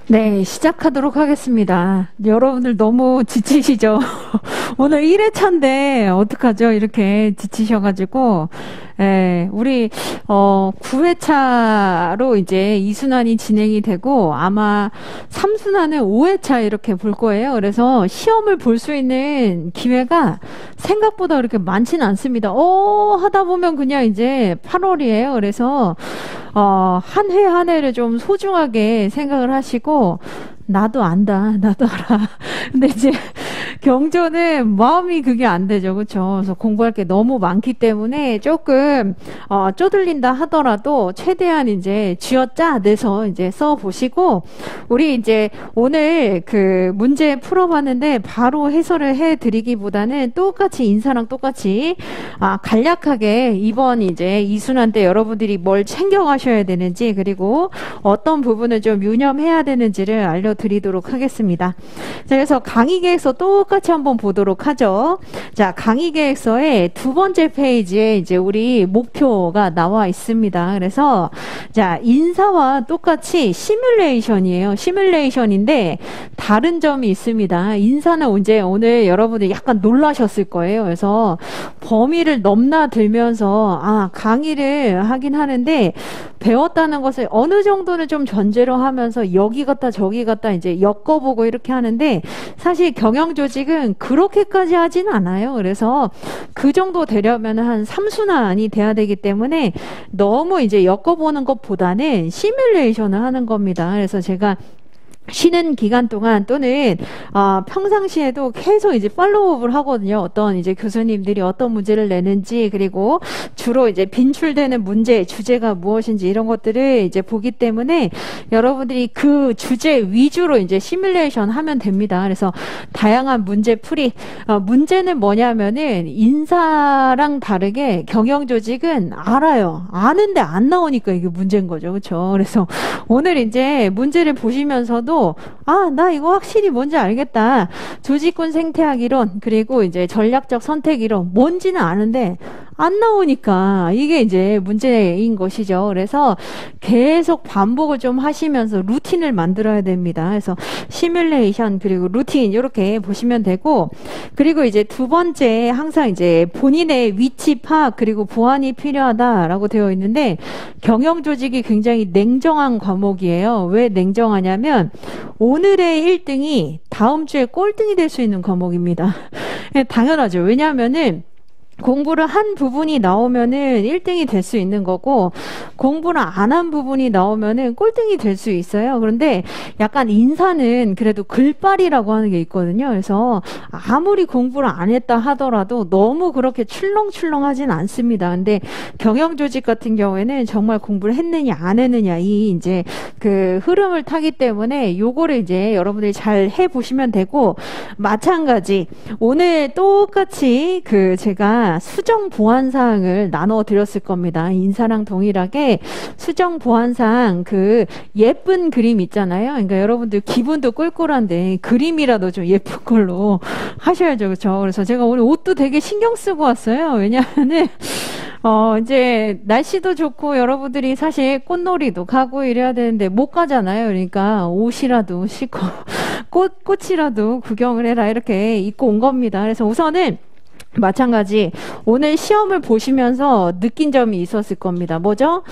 네, 시작하도록 하겠습니다. 여러분들 너무 지치시죠? 오늘 1회차인데 어떡하죠? 이렇게 지치셔가지고 우리 9회차로 이제 2순환이 진행이 되고 아마 3순환은 5회차 이렇게 볼 거예요. 그래서 시험을 볼 수 있는 기회가 생각보다 그렇게 많지는 않습니다. 하다 보면 그냥 이제 8월이에요. 그래서 한 회 한 회를 좀 소중하게 생각을 하시고 나도 안다, 나도 알아. 근데 이제 경조는 마음이 그게 안 되죠, 그렇죠? 그래서 공부할 게 너무 많기 때문에 조금 쪼들린다 하더라도 최대한 이제 쥐어짜내서 이제 써 보시고 우리 이제 오늘 그 문제 풀어봤는데 바로 해설을 해드리기보다는 똑같이 인사랑 똑같이 간략하게 이번 이제 이순환 때 여러분들이 뭘 챙겨가셔야 되는지 그리고 어떤 부분을 좀 유념해야 되는지를 알려드리도록 하겠습니다. 자, 그래서 강의 계획서 똑같이 한번 보도록 하죠. 자, 강의 계획서의 두 번째 페이지에 이제 우리 목표가 나와 있습니다. 그래서 자, 인사와 똑같이 시뮬레이션이에요. 시뮬레이션인데 다른 점이 있습니다. 인사는 이제 오늘 여러분들 약간 놀라셨을 거예요. 그래서 범위를 넘나들면서 강의를 하긴 하는데 배웠다는 것을 어느 정도는 좀 전제로 하면서 여기 갔다 저기 갔다 이제 엮어보고 이렇게 하는데 사실 경영조직은 그렇게까지 하진 않아요. 그래서 그 정도 되려면 한 3순환이 돼야 되기 때문에 너무 이제 엮어보는 것보다는 시뮬레이션을 하는 겁니다. 그래서 제가 쉬는 기간 동안 또는 평상시에도 계속 이제 팔로우업을 하거든요. 어떤 이제 교수님들이 어떤 문제를 내는지 그리고 주로 이제 빈출되는 문제 주제가 무엇인지 이런 것들을 이제 보기 때문에 여러분들이 그 주제 위주로 이제 시뮬레이션 하면 됩니다. 그래서 다양한 문제 풀이 문제는 뭐냐면은 인사랑 다르게 경영조직은 알아요. 아는데 안 나오니까 이게 문제인 거죠. 그렇죠? 그래서 오늘 이제 문제를 보시면서도 나 이거 확실히 뭔지 알겠다. 조직군 생태학 이론 그리고 이제 전략적 선택 이론 뭔지는 아는데 안 나오니까 이게 이제 문제인 것이죠. 그래서 계속 반복을 좀 하시면서 루틴을 만들어야 됩니다. 그래서 시뮬레이션 그리고 루틴 이렇게 보시면 되고 그리고 이제 두 번째 항상 이제 본인의 위치 파악 그리고 보완이 필요하다라고 되어 있는데 경영조직이 굉장히 냉정한 과목이에요. 왜 냉정하냐면 오늘의 1등이 다음 주에 꼴등이 될 수 있는 과목입니다. 당연하죠. 왜냐하면은 공부를 한 부분이 나오면은 1등이 될 수 있는 거고 공부를 안 한 부분이 나오면은 꼴등이 될 수 있어요. 그런데 약간 인사는 그래도 글빨이라고 하는 게 있거든요. 그래서 아무리 공부를 안 했다 하더라도 너무 그렇게 출렁출렁하진 않습니다. 근데 경영조직 같은 경우에는 정말 공부를 했느냐 안 했느냐 이 이제 그 흐름을 타기 때문에 요거를 이제 여러분들이 잘 해보시면 되고 마찬가지 오늘 똑같이 그 제가 수정 보완사항을 나눠 드렸을 겁니다. 인사랑 동일하게 수정 보완사항 그 예쁜 그림 있잖아요. 그러니까 여러분들 기분도 꿀꿀한데 그림이라도 좀 예쁜 걸로 하셔야죠. 그렇죠? 그래서 제가 오늘 옷도 되게 신경 쓰고 왔어요. 왜냐하면은 이제 날씨도 좋고 여러분들이 사실 꽃놀이도 가고 이래야 되는데 못 가잖아요. 그러니까 옷이라도 신고 꽃이라도 구경을 해라 이렇게 입고 온 겁니다. 그래서 우선은 마찬가지 오늘 시험을 보시면서 느낀 점이 있었을 겁니다. 뭐죠?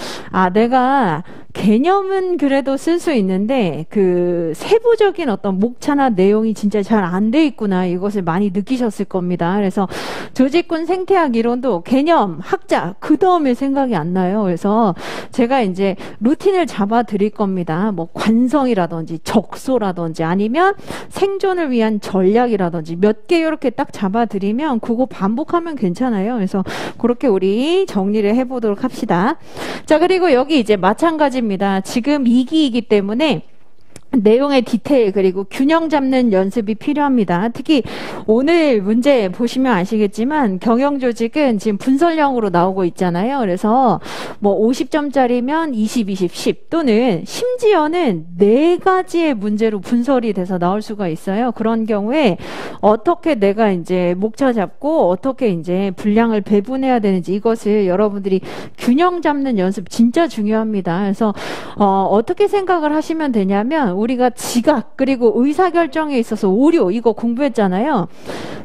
내가 개념은 그래도 쓸 수 있는데 그 세부적인 어떤 목차나 내용이 진짜 잘 안 돼 있구나 이것을 많이 느끼셨을 겁니다. 그래서 조직군 생태학 이론도 개념, 학자 그 다음에 생각이 안 나요. 그래서 제가 이제 루틴을 잡아 드릴 겁니다. 뭐 관성이라든지 적소라든지 아니면 생존을 위한 전략이라든지 몇 개 이렇게 딱 잡아 드리면 그거 반복하면 괜찮아요. 그래서 그렇게 우리 정리를 해보도록 합시다. 자, 그리고 여기 이제 마찬가지입니다. 지금 2기이기 때문에 내용의 디테일 그리고 균형 잡는 연습이 필요합니다. 특히 오늘 문제 보시면 아시겠지만 경영조직은 지금 분설형으로 나오고 있잖아요. 그래서 뭐 50점짜리면 20, 20, 10 또는 심지어는 4가지의 문제로 분설이 돼서 나올 수가 있어요. 그런 경우에 어떻게 내가 이제 목차 잡고 어떻게 이제 분량을 배분해야 되는지 이것을 여러분들이 균형 잡는 연습 진짜 중요합니다. 그래서 어떻게 생각을 하시면 되냐면 우리가 지각 그리고 의사결정에 있어서 오류 이거 공부했잖아요.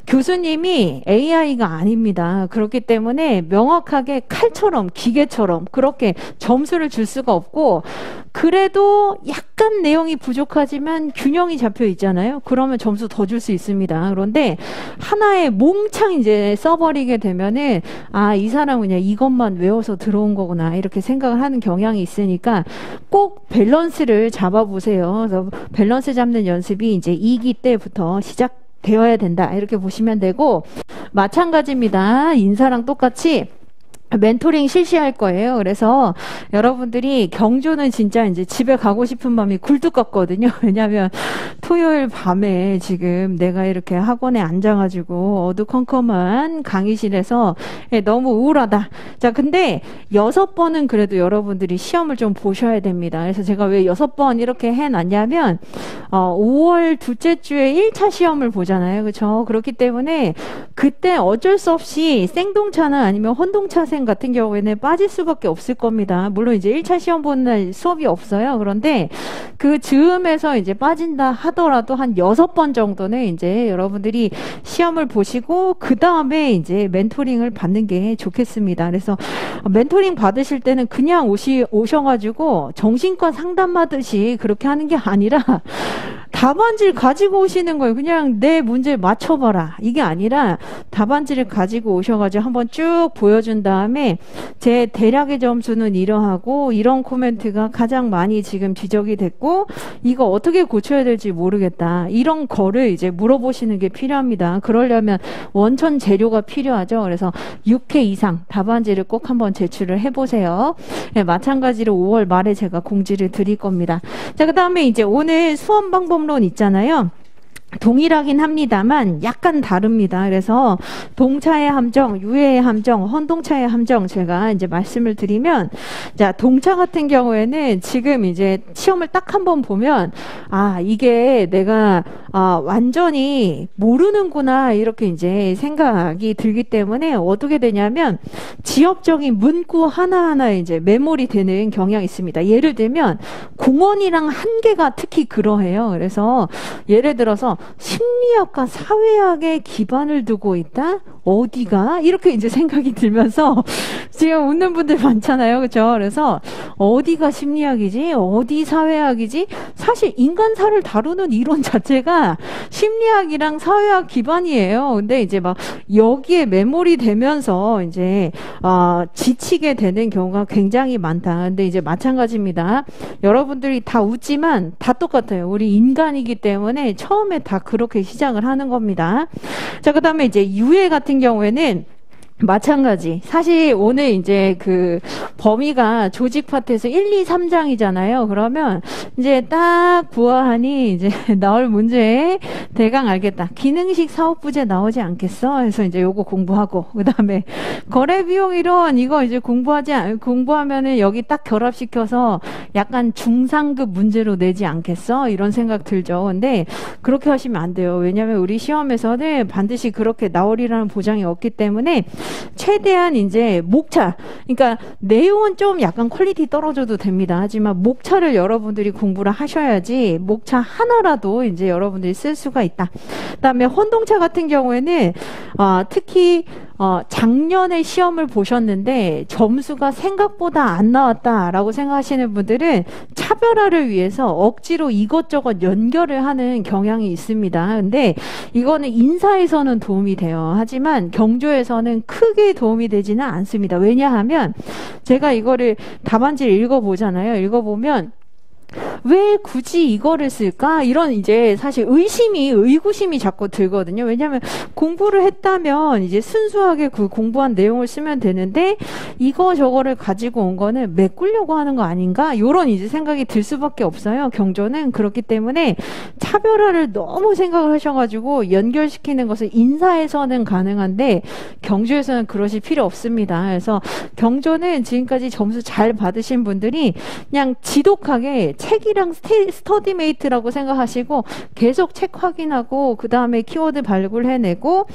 교수님이 AI가 아닙니다. 그렇기 때문에 명확하게 칼처럼 기계처럼 그렇게 점수를 줄 수가 없고 그래도 약간 내용이 부족하지만 균형이 잡혀 있잖아요. 그러면 점수 더 줄 수 있습니다. 그런데 하나에 몽창 이제 써버리게 되면은 이 사람은 그냥 이것만 외워서 들어온 거구나 이렇게 생각을 하는 경향이 있으니까 꼭 밸런스를 잡아보세요. 그래서 밸런스 잡는 연습이 이제 2기 때부터 시작되어야 된다 이렇게 보시면 되고 마찬가지입니다. 인사랑 똑같이 멘토링 실시할 거예요. 그래서 여러분들이 경조는 진짜 이제 집에 가고 싶은 마음이 굴뚝 같거든요. 왜냐하면 토요일 밤에 지금 내가 이렇게 학원에 앉아가지고 어두컴컴한 강의실에서 너무 우울하다. 자, 근데 6번은 그래도 여러분들이 시험을 좀 보셔야 됩니다. 그래서 제가 왜 6번 이렇게 해놨냐면 5월 둘째 주에 1차 시험을 보잖아요. 그렇죠? 그렇기 때문에 그때 어쩔 수 없이 생동차나 아니면 혼동차생 같은 경우에는 빠질 수밖에 없을 겁니다. 물론 이제 1차 시험 보는 날 수업이 없어요. 그런데 그 즈음에서 이제 빠진다 하더라도 한 6번 정도는 이제 여러분들이 시험을 보시고 그 다음에 이제 멘토링을 받는 게 좋겠습니다. 그래서 멘토링 받으실 때는 그냥 오셔가지고 정신과 상담하듯이 그렇게 하는 게 아니라 답안지를 가지고 오시는 거예요. 그냥 내 문제 맞춰봐라. 이게 아니라 답안지를 가지고 오셔가지고 한번 쭉 보여준 다음에 제 대략의 점수는 이러하고 이런 코멘트가 가장 많이 지금 지적이 됐고 이거 어떻게 고쳐야 될지 모르겠다. 이런 거를 이제 물어보시는 게 필요합니다. 그러려면 원천 재료가 필요하죠. 그래서 6회 이상 답안지를 꼭 한번 제출을 해보세요. 네, 마찬가지로 5월 말에 제가 공지를 드릴 겁니다. 자, 그 다음에 이제 오늘 수험 방법론 있잖아요. 동일하긴 합니다만 약간 다릅니다. 그래서 동차의 함정, 유해의 함정, 혼동차의 함정 제가 이제 말씀을 드리면 자, 동차 같은 경우에는 지금 이제 시험을 딱 한번 보면 이게 내가 완전히 모르는구나 이렇게 이제 생각이 들기 때문에 어떻게 되냐면 지엽적인 문구 하나하나 이제 메모리 되는 경향이 있습니다. 예를 들면 공원이랑 한계가 특히 그러해요. 그래서 예를 들어서 심리학과 사회학에 기반을 두고 있다? 어디가? 이렇게 이제 생각이 들면서 지금 웃는 분들 많잖아요. 그렇죠? 그래서 어디가 심리학이지? 어디 사회학이지? 사실 인간사를 다루는 이론 자체가 심리학이랑 사회학 기반이에요. 근데 이제 막 여기에 메모리 되면서 이제 지치게 되는 경우가 굉장히 많다. 근데 이제 마찬가지입니다. 여러분들이 다 웃지만 다 똑같아요. 우리 인간이기 때문에 처음에 다 그렇게 시작을 하는 겁니다. 자, 그 다음에 이제 유해 같은 경우에는 마찬가지. 사실 오늘 이제 그 범위가 조직 파트에서 1, 2, 3장이잖아요. 그러면 이제 딱 보아하니 이제 나올 문제에 대강 알겠다. 기능식 사업부제 나오지 않겠어? 해서 이제 요거 공부하고 그 다음에 거래비용이론 이거 이제 공부하면은 여기 딱 결합시켜서 약간 중상급 문제로 내지 않겠어? 이런 생각 들죠. 근데 그렇게 하시면 안 돼요. 왜냐면 우리 시험에서는 반드시 그렇게 나오리라는 보장이 없기 때문에 최대한 이제 목차, 그러니까 내용은 좀 약간 퀄리티 떨어져도 됩니다. 하지만 목차를 여러분들이 공부를 하셔야지 목차 하나라도 이제 여러분들이 쓸 수가 있다. 그다음에 혼동차 같은 경우에는 특히 작년에 시험을 보셨는데 점수가 생각보다 안 나왔다라고 생각하시는 분들은 차별화를 위해서 억지로 이것저것 연결을 하는 경향이 있습니다. 근데 이거는 인사에서는 도움이 돼요. 하지만 경조에서는 크게 도움이 되지는 않습니다. 왜냐하면 제가 이거를 답안지를 읽어보잖아요. 읽어보면 왜 굳이 이거를 쓸까? 이런 이제 사실 의구심이 자꾸 들거든요. 왜냐하면 공부를 했다면 이제 순수하게 그 공부한 내용을 쓰면 되는데 이거 저거를 가지고 온 거는 메꾸려고 하는 거 아닌가? 이런 이제 생각이 들 수밖에 없어요. 경조는 그렇기 때문에 차별화를 너무 생각을 하셔가지고 연결시키는 것을 인사에서는 가능한데 경조에서는 그러실 필요 없습니다. 그래서 경조는 지금까지 점수 잘 받으신 분들이 그냥 지독하게 책이랑 친구들이랑 스터디메이트라고 생각하시고 계속 책 확인하고 그 다음에 키워드 발굴해내고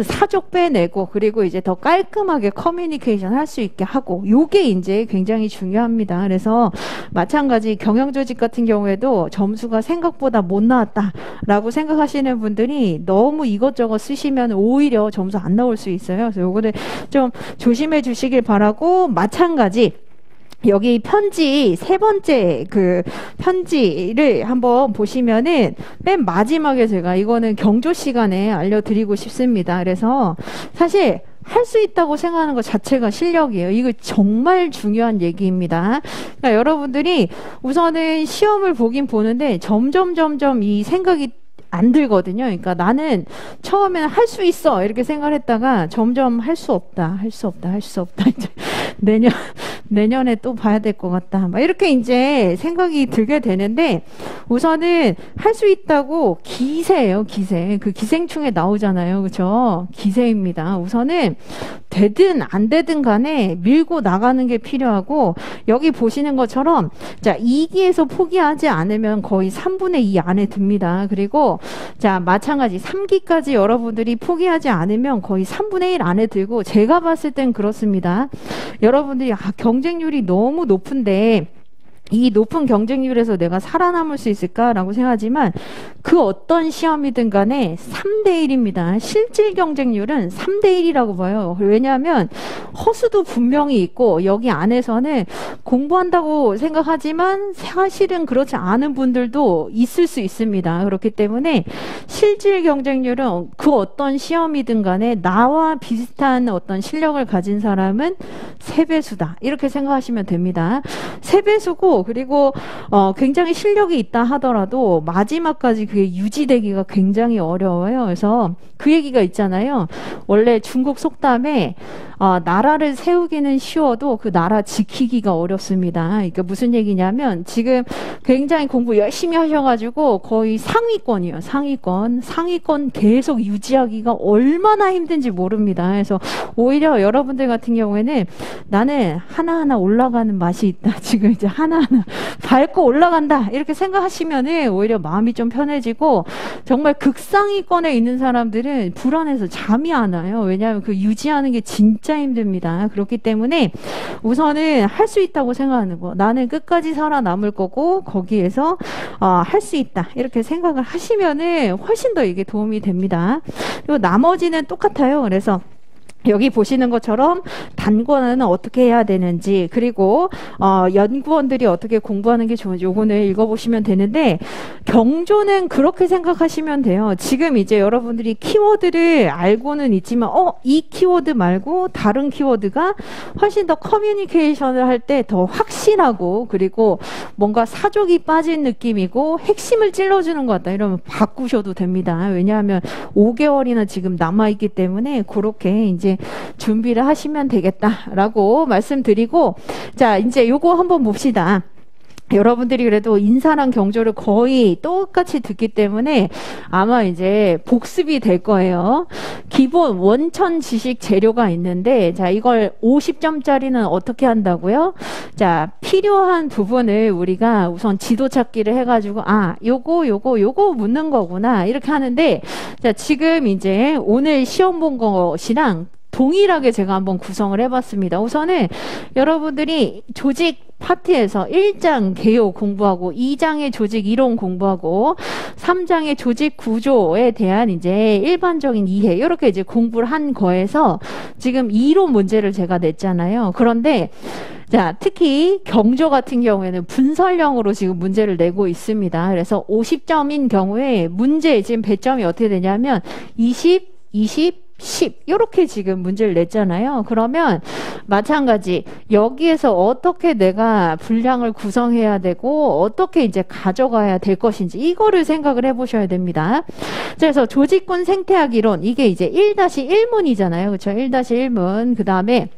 사족 빼내고 그리고 이제 더 깔끔하게 커뮤니케이션 할 수 있게 하고 요게 이제 굉장히 중요합니다. 그래서 마찬가지 경영조직 같은 경우에도 점수가 생각보다 못 나왔다라고 생각하시는 분들이 너무 이것저것 쓰시면 오히려 점수 안 나올 수 있어요. 그래서 요거를 좀 조심해 주시길 바라고 마찬가지 여기 편지 세 번째 그 편지를 한번 보시면은 맨 마지막에 제가 이거는 경조 시간에 알려드리고 싶습니다. 그래서 사실 할 수 있다고 생각하는 것 자체가 실력이에요. 이거 정말 중요한 얘기입니다. 그러니까 여러분들이 우선은 시험을 보긴 보는데 점점 이 생각이 안 들거든요. 그러니까 나는 처음에는 할 수 있어 이렇게 생각을 했다가 점점 할 수 없다 이제 내년에 또 봐야 될 것 같다 막 이렇게 이제 생각이 들게 되는데 우선은 할 수 있다고 기세예요. 기세. 그 기생충에 나오잖아요. 그렇죠? 기세입니다. 우선은 되든 안 되든 간에 밀고 나가는 게 필요하고 여기 보시는 것처럼 자 2기에서 포기하지 않으면 거의 3분의 2 안에 듭니다. 그리고 자 마찬가지 3기까지 여러분들이 포기하지 않으면 거의 3분의 1 안에 들고 제가 봤을 땐 그렇습니다. 여러분들이 경쟁률이 너무 높은데 이 높은 경쟁률에서 내가 살아남을 수 있을까라고 생각하지만 그 어떤 시험이든 간에 3대1입니다. 실질 경쟁률은 3대1이라고 봐요. 왜냐하면 허수도 분명히 있고 여기 안에서는 공부한다고 생각하지만 사실은 그렇지 않은 분들도 있을 수 있습니다. 그렇기 때문에 실질 경쟁률은 그 어떤 시험이든 간에 나와 비슷한 어떤 실력을 가진 사람은 3배수다. 이렇게 생각하시면 됩니다. 3배수고 그리고 굉장히 실력이 있다 하더라도 마지막까지 그게 유지되기가 굉장히 어려워요. 그래서 그 얘기가 있잖아요. 원래 중국 속담에 나라를 세우기는 쉬워도 그 나라 지키기가 어렵습니다. 그러니까 무슨 얘기냐면 지금 굉장히 공부 열심히 하셔가지고 거의 상위권이에요. 상위권 계속 유지하기가 얼마나 힘든지 모릅니다. 그래서 오히려 여러분들 같은 경우에는 나는 하나하나 올라가는 맛이 있다. 지금 이제 하나하나 밟고 올라간다. 이렇게 생각하시면은 오히려 마음이 좀 편해지고 정말 극상위권에 있는 사람들은 불안해서 잠이 안 와요. 왜냐하면 그 유지하는 게 진짜 힘듭니다. 그렇기 때문에 우선은 할 수 있다고 생각하는 거. 나는 끝까지 살아남을 거고 거기에서 할 수 있다. 이렇게 생각을 하시면은 훨씬 더 이게 도움이 됩니다. 그리고 나머지는 똑같아요. 그래서 여기 보시는 것처럼 단권은 어떻게 해야 되는지 그리고 연구원들이 어떻게 공부하는 게 좋은지 요거는 읽어보시면 되는데 경조는 그렇게 생각하시면 돼요. 지금 이제 여러분들이 키워드를 알고는 있지만 이 키워드 말고 다른 키워드가 훨씬 더 커뮤니케이션을 할 때 더 확실하고 그리고 뭔가 사족이 빠진 느낌이고 핵심을 찔러주는 것 같다. 이러면 바꾸셔도 됩니다. 왜냐하면 5개월이나 지금 남아있기 때문에 그렇게 이제 준비를 하시면 되겠다라고 말씀드리고 자 이제 요거 한번 봅시다. 여러분들이 그래도 인사랑 경조를 거의 똑같이 듣기 때문에 아마 이제 복습이 될 거예요. 기본 원천 지식 재료가 있는데 자 이걸 50점짜리는 어떻게 한다고요? 자 필요한 부분을 우리가 우선 지도 찾기를 해가지고 요거 묻는 거구나 이렇게 하는데 자 지금 이제 오늘 시험 본 것이랑 동일하게 제가 한번 구성을 해봤습니다. 우선은 여러분들이 조직 파트에서 1장 개요 공부하고 2장의 조직 이론 공부하고 3장의 조직 구조에 대한 이제 일반적인 이해 이렇게 이제 공부를 한 거에서 지금 이론 문제를 제가 냈잖아요. 그런데 자, 특히 경조 같은 경우에는 분설형으로 지금 문제를 내고 있습니다. 그래서 50점인 경우에 문제 지금 배점이 어떻게 되냐면 20, 10 이렇게 지금 문제를 냈잖아요. 그러면 마찬가지 여기에서 어떻게 내가 분량을 구성해야 되고 어떻게 이제 가져가야 될 것인지 이거를 생각을 해보셔야 됩니다. 그래서 조직군 생태학 이론 이게 이제 1-1문이잖아요. 그렇죠? 1-1문 그 다음에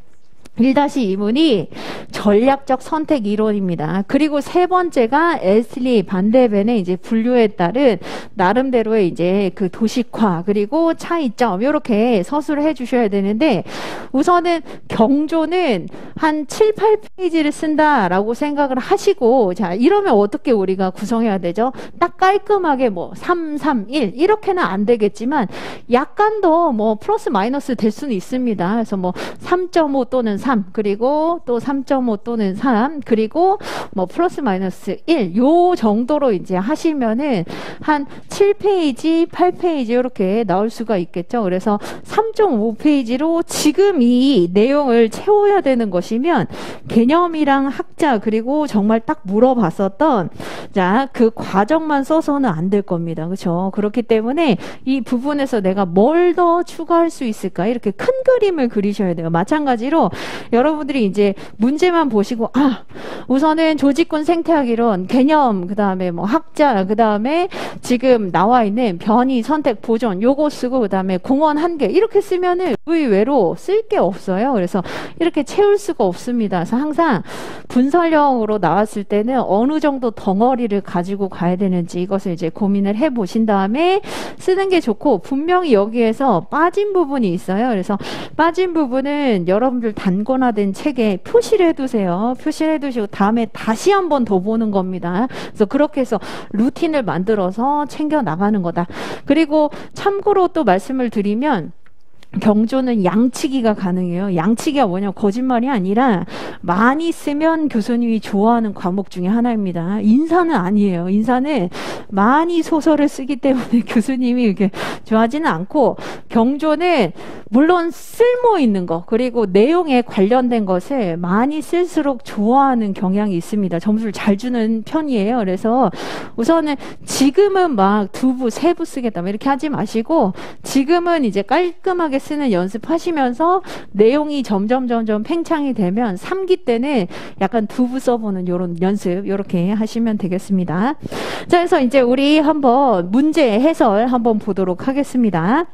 1-2문이 전략적 선택 이론입니다. 그리고 세 번째가 에슬리 반데벤의 이제 분류에 따른 나름대로의 이제 그 도식화 그리고 차이점 이렇게 서술을 해주셔야 되는데 우선은 경조는 한 7, 8페이지를 쓴다라고 생각을 하시고 자 이러면 어떻게 우리가 구성해야 되죠? 딱 깔끔하게 뭐 3, 3, 1 이렇게는 안 되겠지만 약간 더 뭐 플러스 마이너스 될 수는 있습니다. 그래서 뭐 3.5 또는 3 그리고 또 3.5 또는 3 그리고 뭐 플러스 마이너스 1 요 정도로 이제 하시면은 한 7페이지 8페이지 이렇게 나올 수가 있겠죠. 그래서 3.5페이지로 지금 이 내용을 채워야 되는 것이면 개념이랑 학자 그리고 정말 딱 물어봤었던 자 그 과정만 써서는 안 될 겁니다. 그렇죠? 그렇기 때문에 이 부분에서 내가 뭘 더 추가할 수 있을까 이렇게 큰 그림을 그리셔야 돼요. 마찬가지로 여러분들이 이제 문제만 보시고 우선은 조직군 생태학 이론 개념 그 다음에 뭐 학자 그 다음에 지금 나와 있는 변이 선택 보존 요거 쓰고 그 다음에 공원 한개 이렇게 쓰면은 의외로 쓸 게 없어요. 그래서 이렇게 채울 수가 없습니다. 그래서 항상 분설형으로 나왔을 때는 어느 정도 덩어리를 가지고 가야 되는지 이것을 이제 고민을 해 보신 다음에 쓰는 게 좋고 분명히 여기에서 빠진 부분이 있어요. 그래서 빠진 부분은 여러분들 단권화된 책에 표시를 해두세요. 표시를 해두시고 다음에 다시 한번 더 보는 겁니다. 그래서 그렇게 해서 루틴을 만들어서 챙겨 나가는 거다. 그리고 참고로 또 말씀을 드리면 경조는 양치기가 가능해요. 양치기가 뭐냐 거짓말이 아니라 많이 쓰면 교수님이 좋아하는 과목 중에 하나입니다. 인사는 아니에요. 인사는 많이 소설을 쓰기 때문에 교수님이 이렇게 좋아하지는 않고 경조는 물론 쓸모 있는 거 그리고 내용에 관련된 것을 많이 쓸수록 좋아하는 경향이 있습니다. 점수를 잘 주는 편이에요. 그래서 우선은 지금은 막 2부, 3부 쓰겠다 이렇게 하지 마시고 지금은 이제 깔끔하게 쓰는 연습하시면서 내용이 점점 팽창이 되면 3기 때는 약간 2부 써보는 요런 연습 이렇게 하시면 되겠습니다. 자, 그래서 이제 우리 한번 문제 해설 한번 보도록 하겠습니다.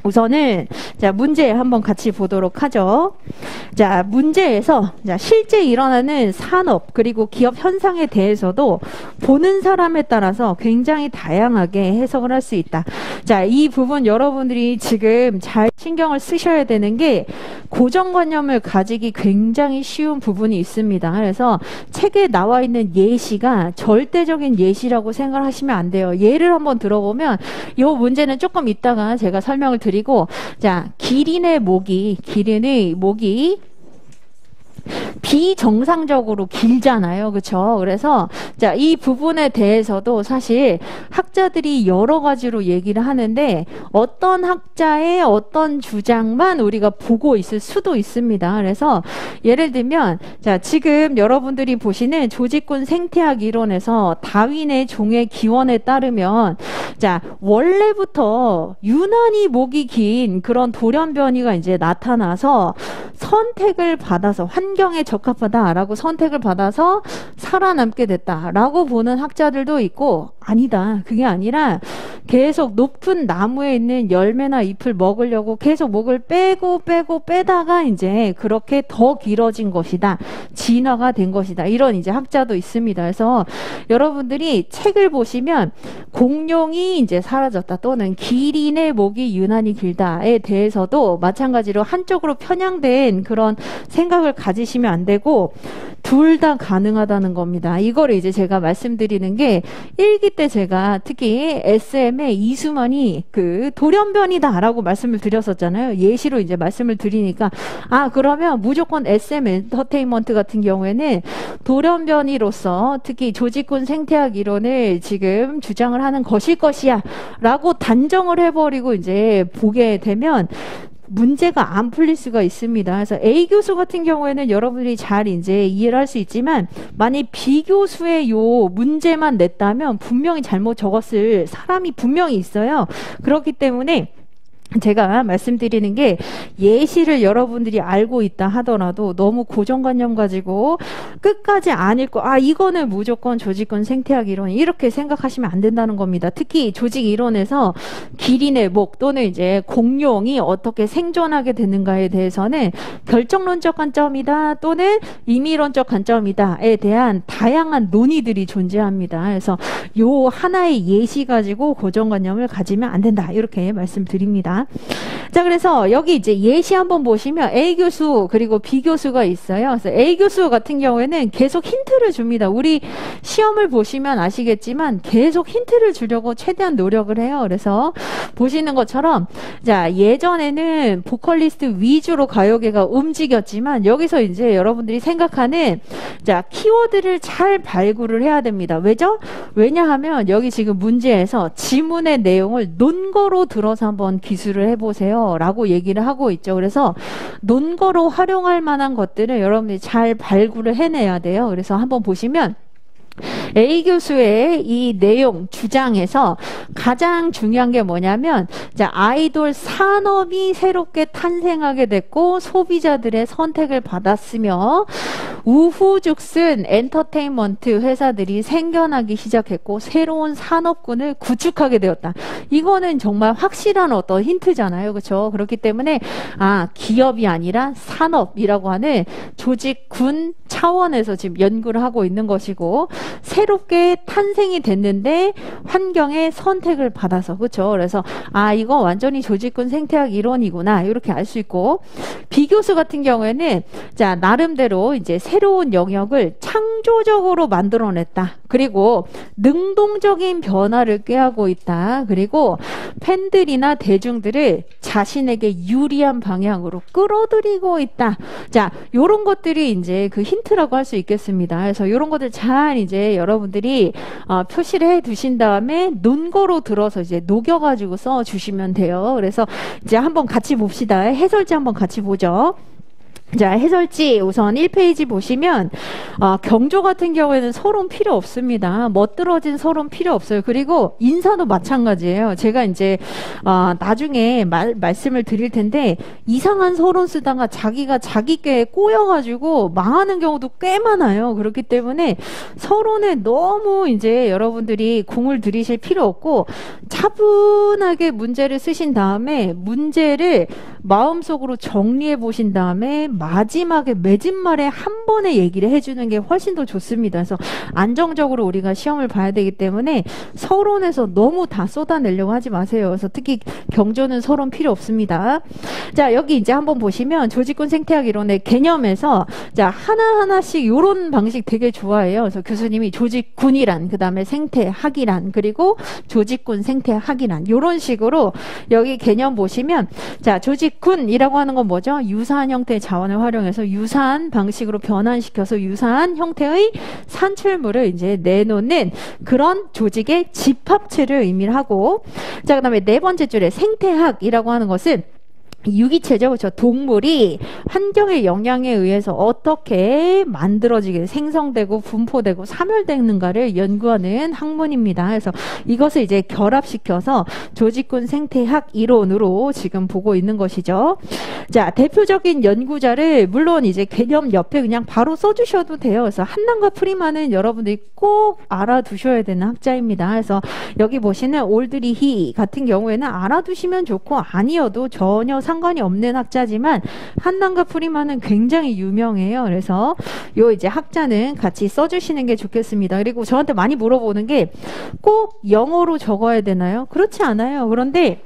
우선은 자 문제 한번 같이 보도록 하죠. 자 문제에서 자 실제 일어나는 산업 그리고 기업 현상에 대해서도 보는 사람에 따라서 굉장히 다양하게 해석을 할 수 있다. 자 이 부분 여러분들이 지금 잘 신경을 쓰셔야 되는 게 고정관념을 가지기 굉장히 쉬운 부분이 있습니다. 그래서 책에 나와 있는 예시가 절대적인 예시라고 생각하시면 안 돼요. 예를 한번 들어보면 이 문제는 조금 이따가 제가 설명을 드리고 자 기린의 목이 비정상적으로 길잖아요. 그렇죠? 그래서 자, 이 부분에 대해서도 사실 학자들이 여러 가지로 얘기를 하는데 어떤 학자의 어떤 주장만 우리가 보고 있을 수도 있습니다. 그래서 예를 들면 자, 지금 여러분들이 보시는 조직군 생태학 이론에서 다윈의 종의 기원에 따르면 자, 원래부터 유난히 목이 긴 그런 돌연변이가 이제 나타나서 선택을 받아서 환경에 적합하다라고 선택을 받아서 살아남게 됐다라고 보는 학자들도 있고 아니다. 그게 아니라 계속 높은 나무에 있는 열매나 잎을 먹으려고 계속 목을 빼다가 이제 그렇게 더 길어진 것이다. 진화가 된 것이다. 이런 이제 학자도 있습니다. 그래서 여러분들이 책을 보시면 공룡이 이제 사라졌다 또는 기린의 목이 유난히 길다에 대해서도 마찬가지로 한쪽으로 편향된 그런 생각을 가지시면 안 되고 둘 다 가능하다는 겁니다. 이거를 이제 제가 말씀드리는 게 1기 때 제가 특히 SM의 이수만이 그 돌연변이다라고 말씀을 드렸었잖아요. 예시로 이제 말씀을 드리니까 그러면 무조건 SM 엔터테인먼트 같은 경우에는 돌연변이로서 특히 조직군 생태학 이론을 지금 주장을 하는 것일 것이야 라고 단정을 해버리고 이제 보게 되면 문제가 안 풀릴 수가 있습니다. 그래서 A 교수 같은 경우에는 여러분들이 잘 이제 이해를 할 수 있지만 만약 B 교수의 요 문제만 냈다면 분명히 잘못 적었을 사람이 분명히 있어요. 그렇기 때문에 제가 말씀드리는 게 예시를 여러분들이 알고 있다 하더라도 너무 고정관념 가지고 끝까지 안 읽고 이거는 무조건 조직군 생태학 이론 이렇게 생각하시면 안 된다는 겁니다. 특히 조직 이론에서 기린의 목 또는 이제 공룡이 어떻게 생존하게 되는가에 대해서는 결정론적 관점이다 또는 임의론적 관점이다에 대한 다양한 논의들이 존재합니다. 그래서 요 하나의 예시 가지고 고정관념을 가지면 안 된다 이렇게 말씀드립니다. 자, 그래서 여기 이제 예시 한번 보시면 A 교수 그리고 B 교수가 있어요. 그래서 A 교수 같은 경우에는 계속 힌트를 줍니다. 우리 시험을 보시면 아시겠지만 계속 힌트를 주려고 최대한 노력을 해요. 그래서 보시는 것처럼 자, 예전에는 보컬리스트 위주로 가요계가 움직였지만 여기서 이제 여러분들이 생각하는 자, 키워드를 잘 발굴을 해야 됩니다. 왜죠? 왜냐하면 여기 지금 문제에서 지문의 내용을 논거로 들어서 한번 기술을 해보세요 라고 얘기를 하고 있죠. 그래서 논거로 활용할 만한 것들을 여러분들이 잘 발굴을 해내야 돼요. 그래서 한번 보시면 A 교수의 이 내용 주장에서 가장 중요한 게 뭐냐면 자, 아이돌 산업이 새롭게 탄생하게 됐고 소비자들의 선택을 받았으며 우후죽순 엔터테인먼트 회사들이 생겨나기 시작했고 새로운 산업군을 구축하게 되었다. 이거는 정말 확실한 어떤 힌트잖아요. 그렇죠? 그렇기 때문에 기업이 아니라 산업이라고 하는 조직군 차원에서 지금 연구를 하고 있는 것이고 새롭게 탄생이 됐는데 환경의 선택을 받아서 그렇죠. 그래서 이거 완전히 조직군 생태학 이론이구나 이렇게 알 수 있고 B 교수 같은 경우에는 자, 나름대로 이제 새로운 영역을 창조적으로 만들어냈다. 그리고 능동적인 변화를 꾀하고 있다. 그리고 팬들이나 대중들을 자신에게 유리한 방향으로 끌어들이고 있다. 자, 요런 것들이 이제 그 힌트라고 할 수 있겠습니다. 그래서 요런 것들 잘 이제 여러분들이 표시를 해 두신 다음에 논거로 들어서 이제 녹여가지고 써 주시면 돼요. 그래서 이제 한번 같이 봅시다. 해설지 한번 같이 보죠. 자, 해설지 우선 1페이지 보시면 경조 같은 경우에는 서론 필요 없습니다. 멋들어진 서론 필요 없어요. 그리고 인사도 마찬가지예요. 제가 이제 나중에 말씀을 드릴 텐데 이상한 서론 쓰다가 자기가 자기께 꼬여가지고 망하는 경우도 꽤 많아요. 그렇기 때문에 서론에 너무 이제 여러분들이 공을 들이실 필요 없고 차분하게 문제를 쓰신 다음에 문제를 마음속으로 정리해 보신 다음에 마지막에 맺은말에 한 번에 얘기를 해주는 게 훨씬 더 좋습니다. 그래서 안정적으로 우리가 시험을 봐야 되기 때문에 서론에서 너무 다 쏟아내려고 하지 마세요. 그래서 특히 경조는 서론 필요 없습니다. 자, 여기 이제 한번 보시면 조직군 생태학 이론의 개념에서 자, 하나하나씩 요런 방식 되게 좋아해요. 그래서 교수님이 조직군이란 그 다음에 생태학이란 그리고 조직군 생태학이란 요런 식으로 여기 개념 보시면 자, 조직군이라고 하는 건 뭐죠? 유사한 형태의 자원을 활용해서 유사한 방식으로 변환시켜서 유사한 형태의 산출물을 이제 내놓는 그런 조직의 집합체를 의미를 하고 자, 그 다음에 네 번째 줄에 생태학이라고 하는 것은 유기체죠. 그렇죠. 동물이 환경의 영향에 의해서 어떻게 만들어지게 생성되고 분포되고 사멸되는가를 연구하는 학문입니다. 그래서 이것을 이제 결합시켜서 조직군 생태학 이론으로 지금 보고 있는 것이죠. 자, 대표적인 연구자를 물론 이제 개념 옆에 그냥 바로 써주셔도 돼요. 그래서 한남과 프리만은 여러분들이 꼭 알아두셔야 되는 학자입니다. 그래서 여기 보시는 올드리히 같은 경우에는 알아두시면 좋고 아니어도 전혀 상관이 없는 학자지만 한남과 프리만은 굉장히 유명해요. 그래서 요 이제 학자는 같이 써주시는 게 좋겠습니다. 그리고 저한테 많이 물어보는 게 꼭 영어로 적어야 되나요? 그렇지 않아요. 그런데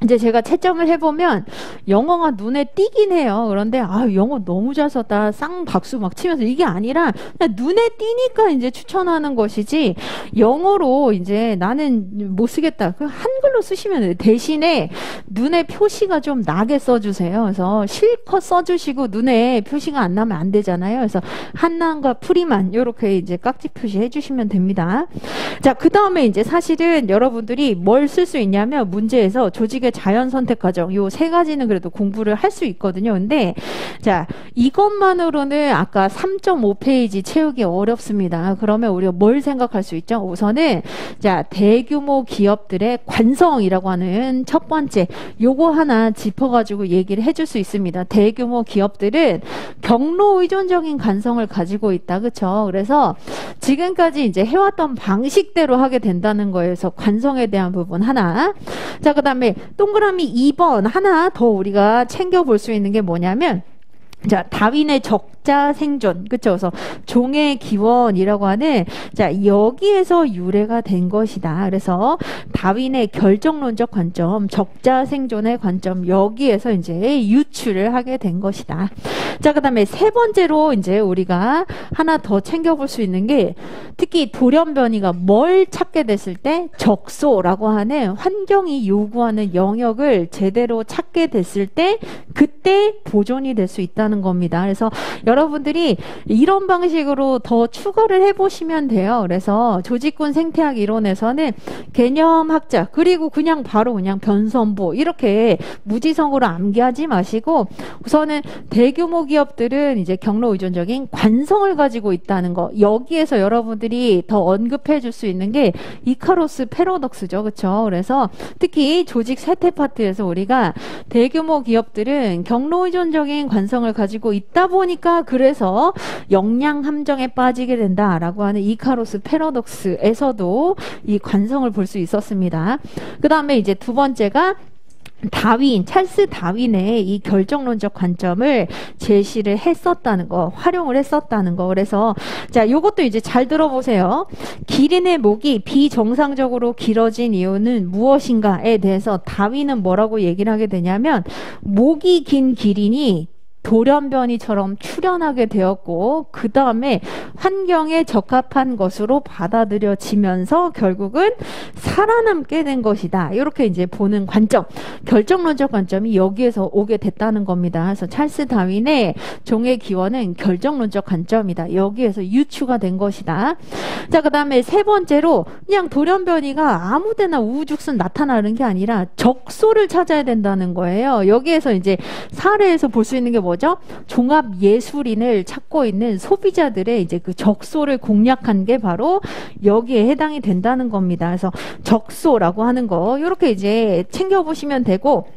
이제 제가 채점을 해보면 영어가 눈에 띄긴 해요. 그런데 영어 너무 잘 썼다 쌍 박수 막 치면서 이게 아니라 그냥 눈에 띄니까 이제 추천하는 것이지 영어로 이제 나는 못 쓰겠다 한글로 쓰시면 돼요. 대신에 눈에 표시가 좀 나게 써주세요. 그래서 실컷 써주시고 눈에 표시가 안 나면 안 되잖아요. 그래서 한남과 프리만 이렇게 이제 깍지 표시해 주시면 됩니다. 자, 그 다음에 이제 사실은 여러분들이 뭘 쓸 수 있냐면 문제에서 조직의 자연 선택 과정 요 세 가지는 그래도 공부를 할 수 있거든요. 근데 자, 이것만으로는 아까 3.5페이지 채우기 어렵습니다. 그러면 우리가 뭘 생각할 수 있죠? 우선은 자, 대규모 기업들의 관성 관성이라고 하는 첫 번째 요거 하나 짚어가지고 얘기를 해줄 수 있습니다. 대규모 기업들은 경로 의존적인 관성을 가지고 있다. 그쵸? 그래서 지금까지 이제 해왔던 방식대로 하게 된다는 거에서 관성에 대한 부분 하나. 자, 그 다음에 동그라미 2번 하나 더 우리가 챙겨볼 수 있는 게 뭐냐면 자, 다윈의 적자 생존. 그쵸? 그래서 종의 기원이라고 하는, 자, 여기에서 유래가 된 것이다. 그래서 다윈의 결정론적 관점, 적자 생존의 관점, 여기에서 이제 유출을 하게 된 것이다. 자, 그 다음에 세 번째로 이제 우리가 하나 더 챙겨볼 수 있는 게 특히 돌연변이가 뭘 찾게 됐을 때 적소라고 하는 환경이 요구하는 영역을 제대로 찾게 됐을 때 그때 보존이 될 수 있다는 겁니다. 그래서 여러분들이 이런 방식으로 더 추가를 해보시면 돼요. 그래서 조직군 생태학 이론에서는 개념학자 그리고 그냥 바로 그냥 변선보 이렇게 무지성으로 암기하지 마시고 우선은 대규모 기업들은 이제 경로 의존적인 관성을 가지고 있다는 거 여기에서 여러분들이 더 언급해 줄 수 있는 게 이카로스 패러독스죠. 그렇죠? 그래서 특히 조직 쇠퇴 파트에서 우리가 대규모 기업들은 경로 의존적인 관성을 가지고 있다 보니까 그래서 역량 함정에 빠지게 된다라고 하는 이카로스 패러독스에서도 이 관성을 볼 수 있었습니다. 그 다음에 이제 두 번째가 다윈, 찰스 다윈의 이 결정론적 관점을 제시를 했었다는 거, 활용을 했었다는 거. 그래서 자, 요것도 이제 잘 들어보세요. 기린의 목이 비정상적으로 길어진 이유는 무엇인가에 대해서 다윈은 뭐라고 얘기를 하게 되냐면 목이 긴 기린이 돌연변이처럼 출현하게 되었고 그 다음에 환경에 적합한 것으로 받아들여지면서 결국은 살아남게 된 것이다. 이렇게 이제 보는 관점, 결정론적 관점이 여기에서 오게 됐다는 겁니다. 그래서 찰스 다윈의 종의 기원은 결정론적 관점이다. 여기에서 유추가 된 것이다. 자, 그 다음에 세 번째로 그냥 돌연변이가 아무데나 우후죽순 나타나는 게 아니라 적소를 찾아야 된다는 거예요. 여기에서 이제 사례에서 볼 수 있는 게 뭐죠? 종합 예술인을 찾고 있는 소비자들의 이제 그 적소를 공략한 게 바로 여기에 해당이 된다는 겁니다. 그래서 적소라고 하는 거 이렇게 이제 챙겨보시면 되고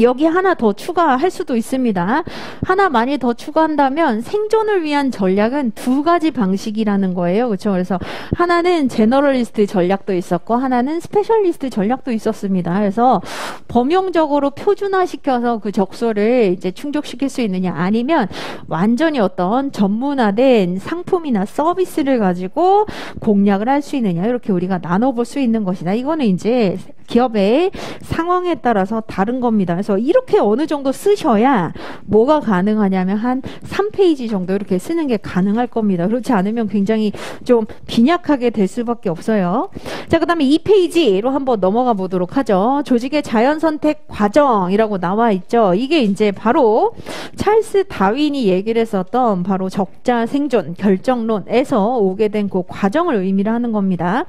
여기 하나 더 추가할 수도 있습니다. 하나 많이 더 추가한다면 생존을 위한 전략은 두 가지 방식이라는 거예요. 그렇죠? 그래서 하나는 제너럴리스트 전략도 있었고 하나는 스페셜리스트 전략도 있었습니다. 그래서 범용적으로 표준화시켜서 그 적소를 이제 충족시킬 수 있느냐 아니면 완전히 어떤 전문화된 상품이나 서비스를 가지고 공략을 할 수 있느냐 이렇게 우리가 나눠볼 수 있는 것이다. 이거는 이제 기업의 상황에 따라서 다른 겁니다. 그래서 이렇게 어느 정도 쓰셔야 뭐가 가능하냐면 한 3페이지 정도 이렇게 쓰는 게 가능할 겁니다. 그렇지 않으면 굉장히 좀 빈약하게 될 수밖에 없어요. 자, 그 다음에 2페이지로 한번 넘어가 보도록 하죠. 조직의 자연선택 과정이라고 나와 있죠. 이게 이제 바로 찰스 다윈이 얘기를 했었던 바로 적자 생존 결정론에서 오게 된 그 과정을 의미를 하는 겁니다.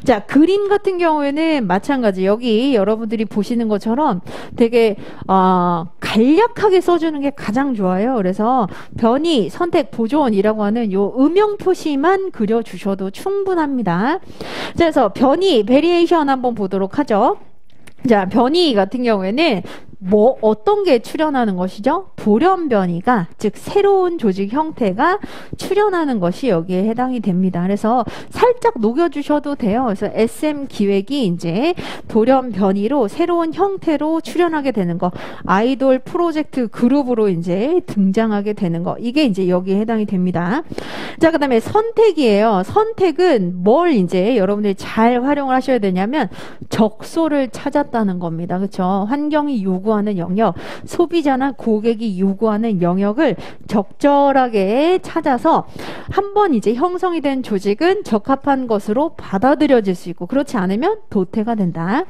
자, 그림 같은 경우에는 마찬가지 여기 여러분들이 보시는 것처럼 되게 간략하게 써주는 게 가장 좋아요. 그래서 변이, 선택, 보존이라고 하는 요 음영 표시만 그려주셔도 충분합니다. 자, 그래서 변이, 베리에이션 한번 보도록 하죠. 자, 변이 같은 경우에는 뭐 어떤 게 출현하는 것이죠? 돌연변이가 즉 새로운 조직 형태가 출현하는 것이 여기에 해당이 됩니다. 그래서 살짝 녹여주셔도 돼요. 그래서 SM 기획이 이제 돌연변이로 새로운 형태로 출현하게 되는 거, 아이돌 프로젝트 그룹으로 이제 등장하게 되는 거, 이게 이제 여기에 해당이 됩니다. 자, 그다음에 선택이에요. 선택은 뭘 이제 여러분들이 잘 활용을 하셔야 되냐면 적소를 찾았다는 겁니다. 그렇죠? 환경이 요구하는 영역, 소비자나 고객이 요구하는 영역을 적절하게 찾아서 한번 이제 형성이 된 조직은 적합한 것으로 받아들여질 수 있고 그렇지 않으면 도태가 된다.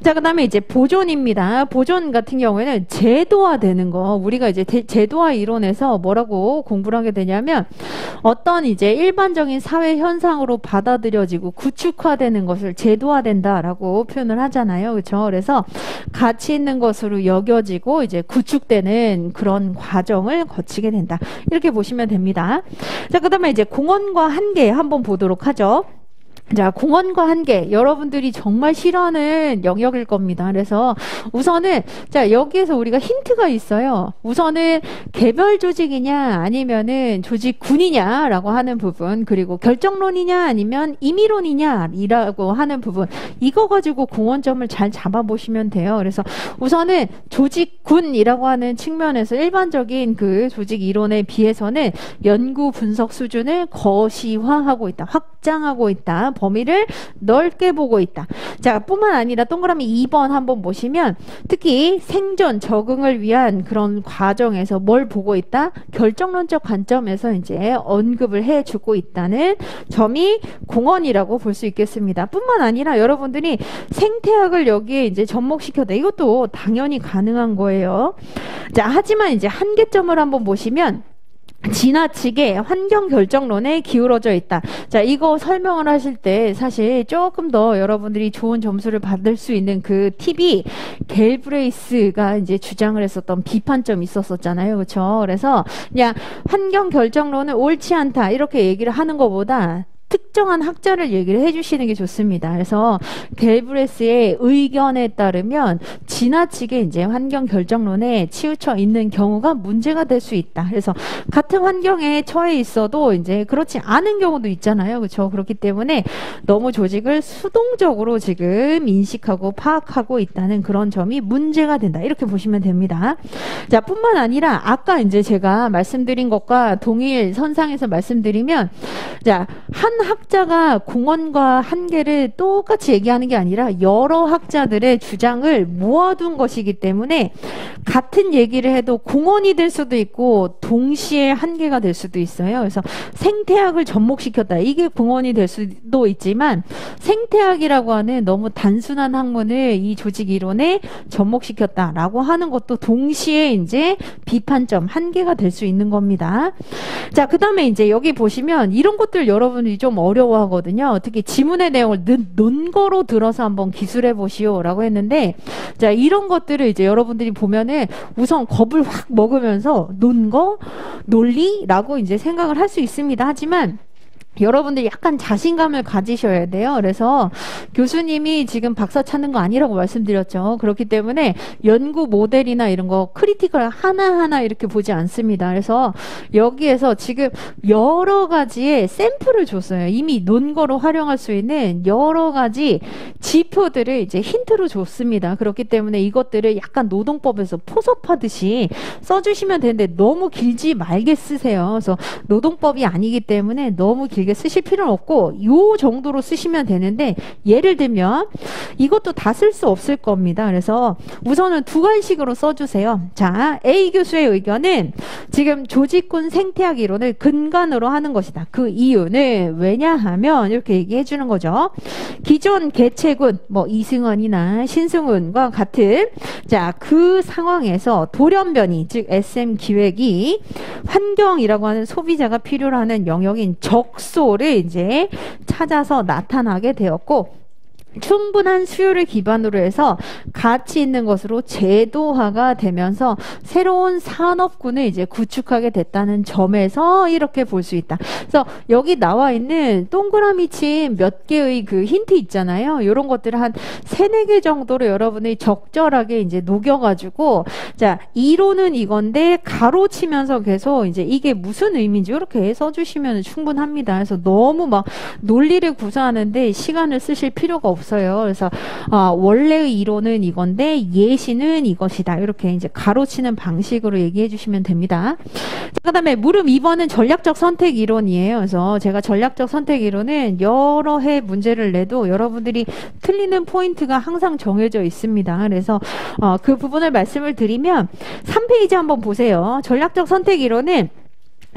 자, 그 다음에 이제 보존입니다. 보존 같은 경우에는 제도화되는 거, 우리가 이제 제도화 이론에서 뭐라고 공부를 하게 되냐면 어떤 이제 일반적인 사회 현상으로 받아들여지고 구축화되는 것을 제도화된다라고 표현을 하잖아요. 그렇죠? 그래서 가치 있는 것으로 여겨지고 이제 구축되는 그런 과정을 거치게 된다. 이렇게 보시면 됩니다. 자, 그 다음에 이제 공헌과 한계 한번 보도록 하죠. 자, 공원과 한계. 여러분들이 정말 싫어하는 영역일 겁니다. 그래서 우선은, 자, 여기에서 우리가 힌트가 있어요. 우선은 개별 조직이냐, 아니면은 조직군이냐라고 하는 부분, 그리고 결정론이냐, 아니면 임의론이냐라고 하는 부분. 이거 가지고 공원점을 잘 잡아보시면 돼요. 그래서 우선은 조직군이라고 하는 측면에서 일반적인 그 조직 이론에 비해서는 연구 분석 수준을 거시화하고 있다. 확장하고 있다. 범위를 넓게 보고 있다. 자, 뿐만 아니라 동그라미 2번 한번 보시면 특히 생존, 적응을 위한 그런 과정에서 뭘 보고 있다? 결정론적 관점에서 이제 언급을 해주고 있다는 점이 공헌이라고 볼 수 있겠습니다. 뿐만 아니라 여러분들이 생태학을 여기에 이제 접목시켰다. 이것도 당연히 가능한 거예요. 자, 하지만 이제 한계점을 한번 보시면 지나치게 환경 결정론에 기울어져 있다. 자, 이거 설명을 하실 때 사실 조금 더 여러분들이 좋은 점수를 받을 수 있는 그 팁이 갤브레이스가 이제 주장을 했었던 비판점이 있었었잖아요. 그렇죠? 그래서 그냥 환경 결정론은 옳지 않다. 이렇게 얘기를 하는 것보다 특정한 학자를 얘기를 해주시는 게 좋습니다. 그래서 갤브레스의 의견에 따르면 지나치게 이제 환경 결정론에 치우쳐 있는 경우가 문제가 될 수 있다. 그래서 같은 환경에 처해 있어도 이제 그렇지 않은 경우도 있잖아요. 그렇죠? 그렇기 때문에 너무 조직을 수동적으로 지금 인식하고 파악하고 있다는 그런 점이 문제가 된다. 이렇게 보시면 됩니다. 자, 뿐만 아니라 아까 이제 제가 말씀드린 것과 동일 선상에서 말씀드리면, 자, 한 학자가 공헌과 한계를 똑같이 얘기하는 게 아니라 여러 학자들의 주장을 모아둔 것이기 때문에 같은 얘기를 해도 공헌이 될 수도 있고 동시에 한계가 될 수도 있어요. 그래서 생태학을 접목시켰다. 이게 공헌이 될 수도 있지만 생태학이라고 하는 너무 단순한 학문을 이 조직 이론에 접목시켰다라고 하는 것도 동시에 이제 비판점, 한계가 될 수 있는 겁니다. 자, 그 다음에 이제 여기 보시면 이런 것들 여러분이 좀 어려워하거든요. 특히 지문의 내용을 논거로 들어서 한번 기술해 보시오라고 했는데, 자, 이런 것들을 이제 여러분들이 보면은 우선 겁을 확 먹으면서 논거, 논리라고 이제 생각을 할 수 있습니다. 하지만 여러분들 약간 자신감을 가지셔야 돼요. 그래서 교수님이 지금 박사 찾는 거 아니라고 말씀드렸죠. 그렇기 때문에 연구 모델이나 이런 거 크리티컬 하나하나 이렇게 보지 않습니다. 그래서 여기에서 지금 여러 가지의 샘플을 줬어요. 이미 논거로 활용할 수 있는 여러 가지 지표들을 이제 힌트로 줬습니다. 그렇기 때문에 이것들을 약간 노동법에서 포섭하듯이 써주시면 되는데 너무 길지 말게 쓰세요. 그래서 노동법이 아니기 때문에 너무 길게 쓰실 필요는 없고 요 정도로 쓰시면 되는데, 예를 들면 이것도 다 쓸 수 없을 겁니다. 그래서 우선은 두 가지식으로 써주세요. 자, A 교수의 의견은 지금 조직군 생태학 이론을 근간으로 하는 것이다. 그 이유는 왜냐하면 이렇게 얘기해 주는 거죠. 기존 개체군 뭐 이승원이나 신승훈과 같은, 자, 그 상황에서 돌연변이, 즉 SM 기획이 환경이라고 하는 소비자가 필요로 하는 영역인 적소를 이제 찾아서 나타나게 되었고, 충분한 수요를 기반으로 해서 가치 있는 것으로 제도화가 되면서 새로운 산업군을 이제 구축하게 됐다는 점에서 이렇게 볼 수 있다. 그래서 여기 나와 있는 동그라미 친 몇 개의 그 힌트 있잖아요. 이런 것들을 한 3-4개 정도로 여러분이 적절하게 이제 녹여가지고, 자, 이론은 이건데 가로치면서 계속 이제 이게 무슨 의미인지 이렇게 써주시면 충분합니다. 그래서 너무 막 논리를 구사하는데 시간을 쓰실 필요가 없어요. 그래서 원래의 이론은 이건데 예시는 이것이다. 이렇게 이제 가로치는 방식으로 얘기해 주시면 됩니다. 그 다음에 물음 2번은 전략적 선택 이론이에요. 그래서 제가 전략적 선택 이론은 여러 해 문제를 내도 여러분들이 틀리는 포인트가 항상 정해져 있습니다. 그래서 그 부분을 말씀을 드리면 3페이지 한번 보세요. 전략적 선택 이론은,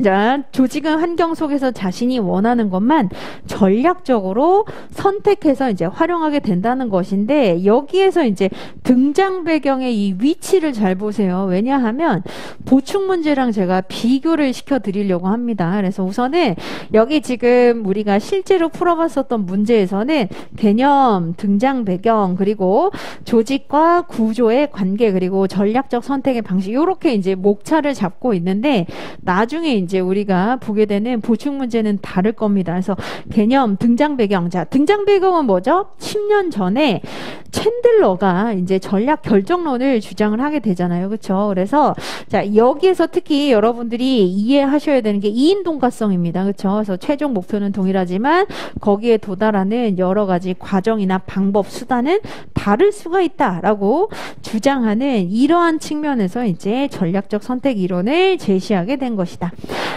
자, 조직은 환경 속에서 자신이 원하는 것만 전략적으로 선택해서 이제 활용하게 된다는 것인데, 여기에서 이제 등장 배경의 이 위치를 잘 보세요. 왜냐하면 보충 문제랑 제가 비교를 시켜 드리려고 합니다. 그래서 우선은 여기 지금 우리가 실제로 풀어봤었던 문제에서는 개념, 등장 배경, 그리고 조직과 구조의 관계, 그리고 전략적 선택의 방식, 이렇게 이제 목차를 잡고 있는데, 나중에 이제 우리가 보게 되는 보충 문제는 다를 겁니다. 그래서 개념, 등장 배경. 자, 등장 배경은 뭐죠? 10년 전에 챈들러가 이제 전략 결정론을 주장을 하게 되잖아요. 그렇죠? 그래서 자, 여기에서 특히 여러분들이 이해하셔야 되는 게 이인 동가성입니다. 그렇죠? 그래서 최종 목표는 동일하지만 거기에 도달하는 여러 가지 과정이나 방법, 수단은 다를 수가 있다라고 주장하는 이러한 측면에서 이제 전략적 선택 이론을 제시하게 된 것이다.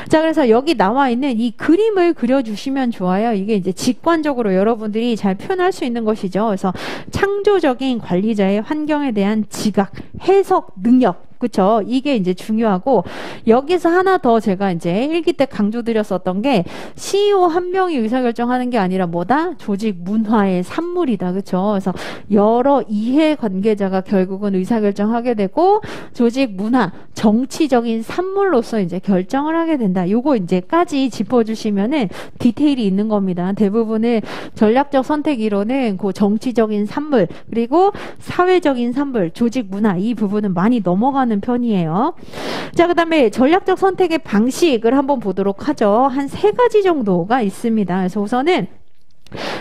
자, 그래서 여기 나와 있는 이 그림을 그려주시면 좋아요. 이게 이제 직관적으로 여러분들이 잘 표현할 수 있는 것이죠. 그래서 창조적인 관리자의 환경에 대한 지각, 해석, 능력, 그쵸? 이게 이제 중요하고, 여기서 하나 더 제가 이제 일기 때 강조드렸었던 게, CEO 한 명이 의사결정하는 게 아니라 뭐다? 조직 문화의 산물이다. 그쵸? 그래서 여러 이해 관계자가 결국은 의사결정하게 되고, 조직 문화, 정치적인 산물로서 이제 결정을 하게 된다. 요거 이제까지 짚어주시면은 디테일이 있는 겁니다. 대부분의 전략적 선택 이론은 그 정치적인 산물, 그리고 사회적인 산물, 조직 문화, 이 부분은 많이 넘어가는 편이에요. 자, 그 다음에 전략적 선택의 방식을 한번 보도록 하죠. 한 3가지 정도가 있습니다. 그래서 우선은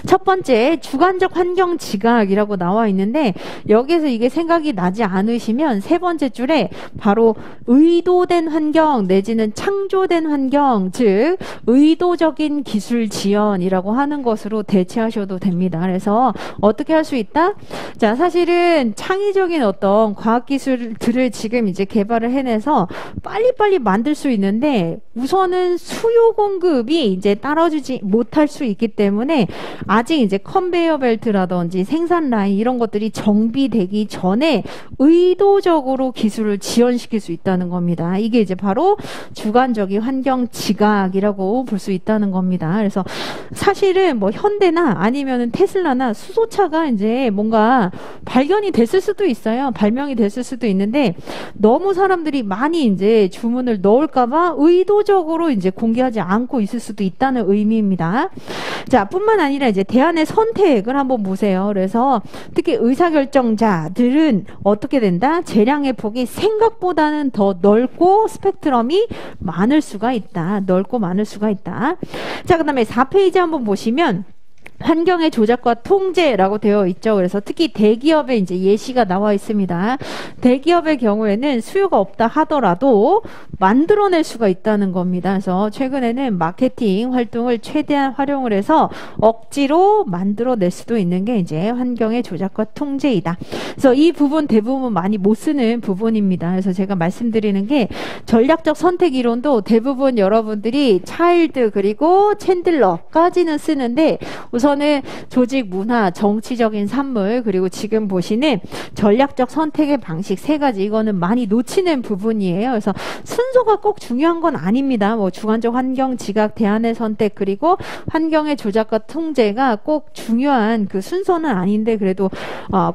첫 번째, 주관적 환경 지각이라고 나와 있는데, 여기에서 이게 생각이 나지 않으시면 세 번째 줄에 바로 의도된 환경 내지는 창조된 환경, 즉 의도적인 기술 지원이라고 하는 것으로 대체하셔도 됩니다. 그래서 어떻게 할 수 있다? 자, 사실은 창의적인 어떤 과학기술들을 지금 이제 개발을 해내서 빨리빨리 만들 수 있는데, 우선은 수요 공급이 이제 따라주지 못할 수 있기 때문에 아직 이제 컨베이어 벨트라든지 생산 라인 이런 것들이 정비되기 전에 의도적으로 기술을 지연시킬 수 있다는 겁니다. 이게 이제 바로 주관적인 환경 지각이라고 볼 수 있다는 겁니다. 그래서 사실은 뭐 현대나 아니면은 테슬라나 수소차가 이제 뭔가 발견이 됐을 수도 있어요. 발명이 됐을 수도 있는데 너무 사람들이 많이 이제 주문을 넣을까봐 의도적으로 이제 공개하지 않고 있을 수도 있다는 의미입니다. 자, 뿐만 아니라 이제 대안의 선택을 한번 보세요. 그래서 특히 의사결정자들은 어떻게 된다? 재량의 폭이 생각보다는 더 넓고 스펙트럼이 많을 수가 있다. 넓고 많을 수가 있다. 자, 그 다음에 4페이지 한번 보시면 환경의 조작과 통제라고 되어 있죠. 그래서 특히 대기업의 이제 예시가 나와 있습니다. 대기업의 경우에는 수요가 없다 하더라도 만들어낼 수가 있다는 겁니다. 그래서 최근에는 마케팅 활동을 최대한 활용을 해서 억지로 만들어낼 수도 있는 게 이제 환경의 조작과 통제이다. 그래서 이 부분 대부분 많이 못 쓰는 부분입니다. 그래서 제가 말씀드리는 게 전략적 선택 이론도 대부분 여러분들이 차일드 그리고 챈들러까지는 쓰는데 우선은 조직 문화, 정치적인 산물, 그리고 지금 보시는 전략적 선택의 방식 3가지, 이거는 많이 놓치는 부분이에요. 그래서 순서가 꼭 중요한 건 아닙니다. 뭐 주관적 환경 지각, 대안의 선택, 그리고 환경의 조작과 통제가 꼭 중요한 그 순서는 아닌데 그래도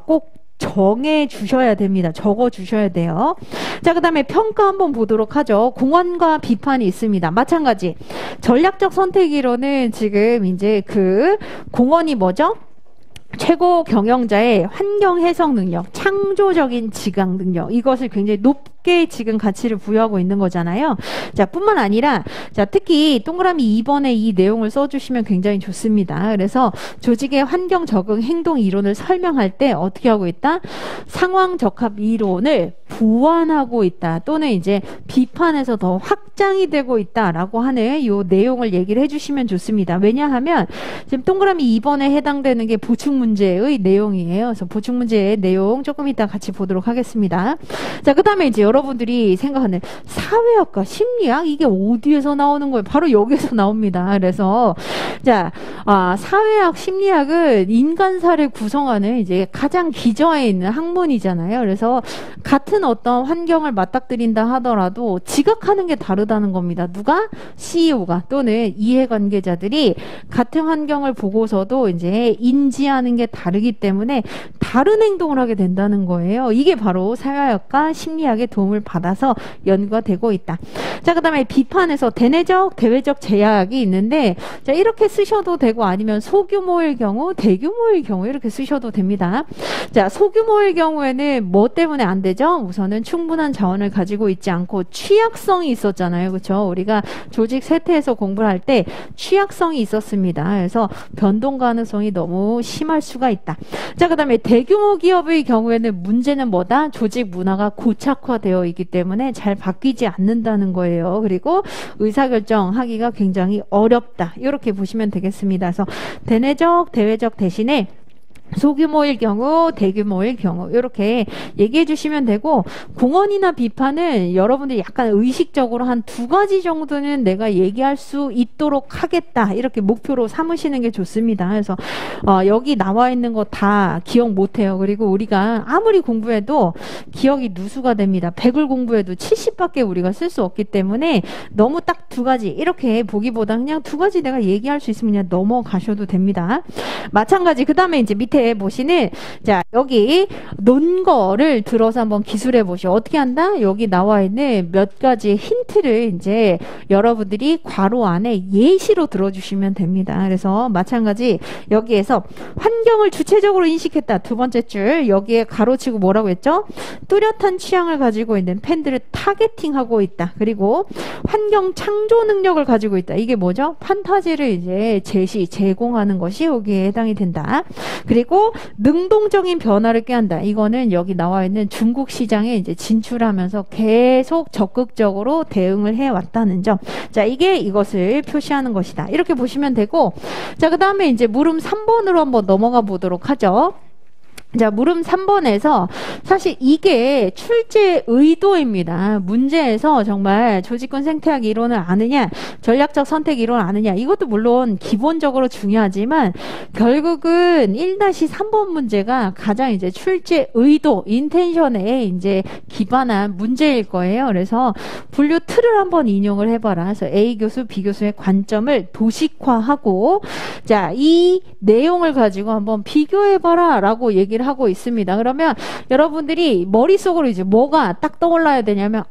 꼭 정해 주셔야 됩니다. 적어 주셔야 돼요. 자, 그 다음에 평가 한번 보도록 하죠. 공헌과 비판이 있습니다. 마찬가지. 전략적 선택이론은 지금 이제 그 공헌이 뭐죠? 최고 경영자의 환경 해석 능력, 창조적인 지각 능력, 이것을 굉장히 높게 지금 가치를 부여하고 있는 거잖아요. 자, 뿐만 아니라, 자, 특히 동그라미 2번에 이 내용을 써주시면 굉장히 좋습니다. 그래서 조직의 환경 적응 행동 이론을 설명할 때 어떻게 하고 있다? 상황 적합 이론을 보완하고 있다. 또는 이제 비판에서 더 확장이 되고 있다라고 하는 이 내용을 얘기를 해주시면 좋습니다. 왜냐하면 지금 동그라미 2번에 해당되는 게 보충 문제의 내용이에요. 그래서 보충 문제의 내용 조금 이따 같이 보도록 하겠습니다. 자, 그 다음에 이제 여러분들이 생각하는 사회학과 심리학, 이게 어디에서 나오는 거예요? 바로 여기에서 나옵니다. 그래서 자, 사회학 심리학은 인간사를 구성하는 이제 가장 기저에 있는 학문이잖아요. 그래서 같은 어떤 환경을 맞닥뜨린다 하더라도 지각하는 게 다르다는 겁니다. 누가? CEO가 또는 이해관계자들이 같은 환경을 보고서도 이제 인지하는 게 다르기 때문에 다른 행동을 하게 된다는 거예요. 이게 바로 사회학과 심리학의 도움을 받아서 연구가 되고 있다. 자, 그 다음에 비판에서 대내적, 대외적 제약이 있는데, 자, 이렇게 쓰셔도 되고 아니면 소규모일 경우, 대규모일 경우 이렇게 쓰셔도 됩니다. 자, 소규모일 경우에는 뭐 때문에 안 되죠? 우선은 충분한 자원을 가지고 있지 않고 취약성이 있었잖아요. 그렇죠? 우리가 조직 쇠퇴에서 공부를 할 때 취약성이 있었습니다. 그래서 변동 가능성이 너무 심할 수가 있다. 자, 그 다음에 대규모 기업의 경우에는 문제는 뭐다? 조직 문화가 고착화되어 있기 때문에 잘 바뀌지 않는다는 거예요. 그리고 의사결정하기가 굉장히 어렵다. 이렇게 보시면 되겠습니다. 그래서 대내적, 대외적 대신에 소규모일 경우, 대규모일 경우 이렇게 얘기해 주시면 되고, 공헌이나 비판은 여러분들이 약간 의식적으로 한 2가지 정도는 내가 얘기할 수 있도록 하겠다 이렇게 목표로 삼으시는 게 좋습니다. 그래서 여기 나와 있는 거 다 기억 못해요. 그리고 우리가 아무리 공부해도 기억이 누수가 됩니다. 100을 공부해도 70밖에 우리가 쓸 수 없기 때문에 너무 딱 2가지 이렇게 보기보다 그냥 2가지 내가 얘기할 수 있으면 그냥 넘어가셔도 됩니다. 마찬가지 그 다음에 이제 밑에 보시는, 자, 여기 논 거를 들어서 한번 기술해 보시오. 어떻게 한다? 여기 나와 있는 몇 가지 힌트를 이제 여러분들이 괄호 안에 예시로 들어주시면 됩니다. 그래서 마찬가지 여기에서 환경을 주체적으로 인식했다. 2번째 줄 여기에 가로치고 뭐라고 했죠? 뚜렷한 취향을 가지고 있는 팬들을 타겟팅하고 있다. 그리고 환경 창조 능력을 가지고 있다. 이게 뭐죠? 판타지를 이제 제공하는 것이 여기에 해당이 된다. 그리고 능동적인 변화를 꾀한다. 이거는 여기 나와 있는 중국 시장에 이제 진출하면서 계속 적극적으로 대응을 해왔다는 점. 자, 이게 이것을 표시하는 것이다. 이렇게 보시면 되고, 자, 그 다음에 이제 물음 3번으로 한번 넘어가 보도록 하죠. 자, 물음 3번에서 사실 이게 출제 의도입니다. 문제에서 정말 조직군 생태학 이론을 아느냐, 전략적 선택 이론을 아느냐, 이것도 물론 기본적으로 중요하지만 결국은 1-3번 문제가 가장 이제 출제 의도, 인텐션에 이제 기반한 문제일 거예요. 그래서 분류 틀을 한번 인용을 해봐라. 그래서 A 교수, B 교수의 관점을 도식화하고, 자, 이 내용을 가지고 한번 비교해봐라 라고 얘기를 하고 있습니다. 그러면 여러분들이 머릿속으로 이제 뭐가 딱 떠올라야 되냐면,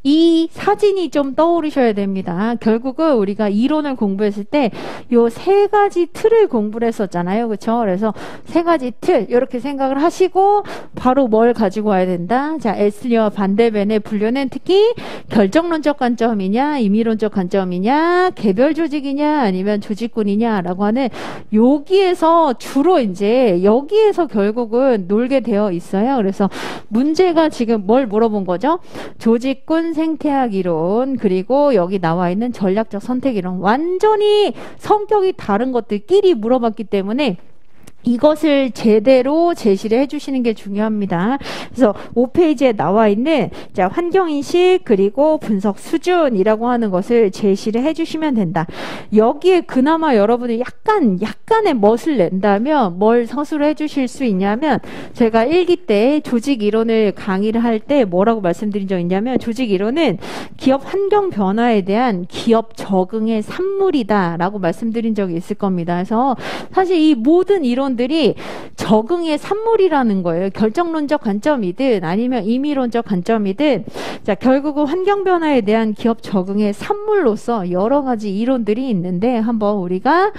이 사진이 좀 떠오르셔야 됩니다. 결국은 우리가 이론을 공부했을 때 요 3가지 틀을 공부를 했었잖아요. 그렇죠? 그래서 3가지 틀 이렇게 생각을 하시고 바로 뭘 가지고 와야 된다. 자, 에슬리와 반데벤의 분류는 특히 결정론적 관점이냐, 임의론적 관점이냐, 개별 조직이냐, 아니면 조직군이냐라고 하는 여기에서 주로 이제 여기에서 결국은 놀게 되어 있어요. 그래서 문제가 지금 뭘 물어본 거죠? 조직군 생태학 이론, 그리고 여기 나와 있는 전략적 선택 이론, 완전히 성격이 다른 것들끼리 물어봤기 때문에 이것을 제대로 제시를 해주시는 게 중요합니다. 그래서 5페이지에 나와 있는, 자, 환경인식 그리고 분석 수준이라고 하는 것을 제시를 해주시면 된다. 여기에 그나마 여러분이 약간의 멋을 낸다면 뭘 서술을 해주실 수 있냐면, 제가 1기 때 조직 이론을 강의를 할 때 뭐라고 말씀드린 적 있냐면, 조직 이론은 기업 환경 변화에 대한 기업 적응의 산물이다 라고 말씀드린 적이 있을 겁니다. 그래서 사실 이 모든 이론 들이 적응의 산물이라는 거예요. 결정론적 관점이든 아니면 임의론적 관점이든, 자, 결국은 환경 변화에 대한 기업 적응의 산물로서 여러 가지 이론들이 있는데 한번 우리가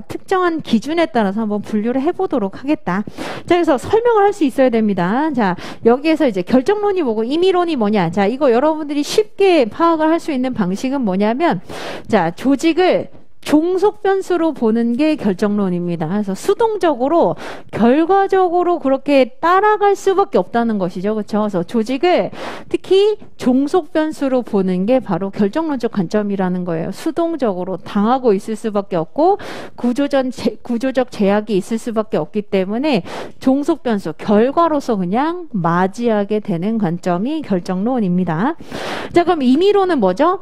특정한 기준에 따라서 한번 분류를 해보도록 하겠다. 자, 그래서 설명을 할 수 있어야 됩니다. 자, 여기에서 이제 결정론이 뭐고 임의론이 뭐냐. 자, 이거 여러분들이 쉽게 파악을 할 수 있는 방식은 뭐냐면, 자, 조직을 종속 변수로 보는 게 결정론입니다. 그래서 수동적으로 결과적으로 그렇게 따라갈 수밖에 없다는 것이죠. 그렇죠? 그래서 조직을 특히 종속 변수로 보는 게 바로 관점이라는 거예요. 수동적으로 당하고 있을 수밖에 없고 구조적 제약이 있을 수밖에 없기 때문에 종속 변수, 결과로서 그냥 맞이하게 되는 관점이 결정론입니다. 자, 그럼 임의론은 뭐죠?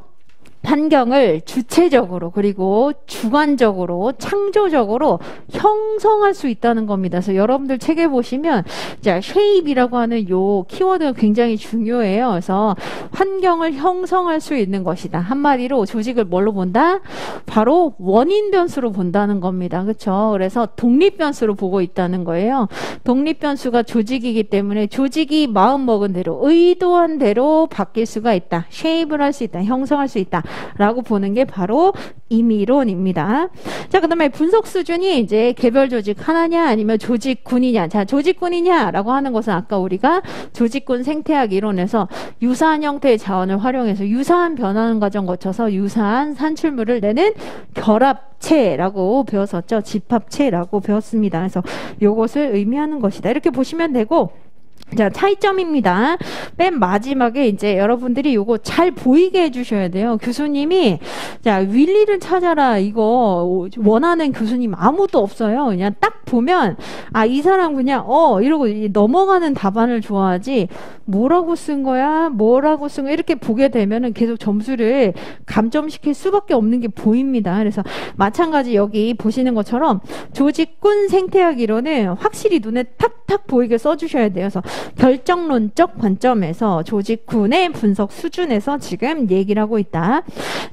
환경을 주체적으로 그리고 주관적으로 창조적으로 형성할 수 있다는 겁니다. 그래서 여러분들 책에 보시면 자, shape이라고 하는 요 키워드가 굉장히 중요해요. 그래서 환경을 형성할 수 있는 것이다. 한마디로 조직을 뭘로 본다? 바로 원인 변수로 본다는 겁니다. 그렇죠? 그래서 독립 변수로 보고 있다는 거예요. 독립 변수가 조직이기 때문에 조직이 마음 먹은 대로 의도한 대로 바뀔 수가 있다. shape를 할 수 있다. 형성할 수 있다. 라고 보는 게 바로 임의론입니다. 자, 그 다음에 분석 수준이 이제 개별 조직 하나냐 아니면 조직군이냐. 자, 조직군이냐 라고 하는 것은 아까 우리가 조직군 생태학 이론에서 유사한 형태의 자원을 활용해서 유사한 변화하는 과정 거쳐서 유사한 산출물을 내는 결합체라고 배웠었죠. 집합체라고 배웠습니다. 그래서 이것을 의미하는 것이다. 이렇게 보시면 되고, 자, 차이점입니다. 맨 마지막에 이제 여러분들이 요거 잘 보이게 해주셔야 돼요. 교수님이, 자, 윌리를 찾아라. 이거 원하는 교수님 아무도 없어요. 그냥 딱 보면, 아, 이 사람 그냥, 이러고 넘어가는 답안을 좋아하지, 뭐라고 쓴 거야? 뭐라고 쓴 거야? 이렇게 보게 되면은 계속 점수를 감점시킬 수밖에 없는 게 보입니다. 그래서 마찬가지 여기 보시는 것처럼 조직군 생태학 이론은 확실히 눈에 탁탁 보이게 써주셔야 돼요. 그래서 결정론적 관점에서 조직군의 분석 수준에서 지금 얘기를 하고 있다.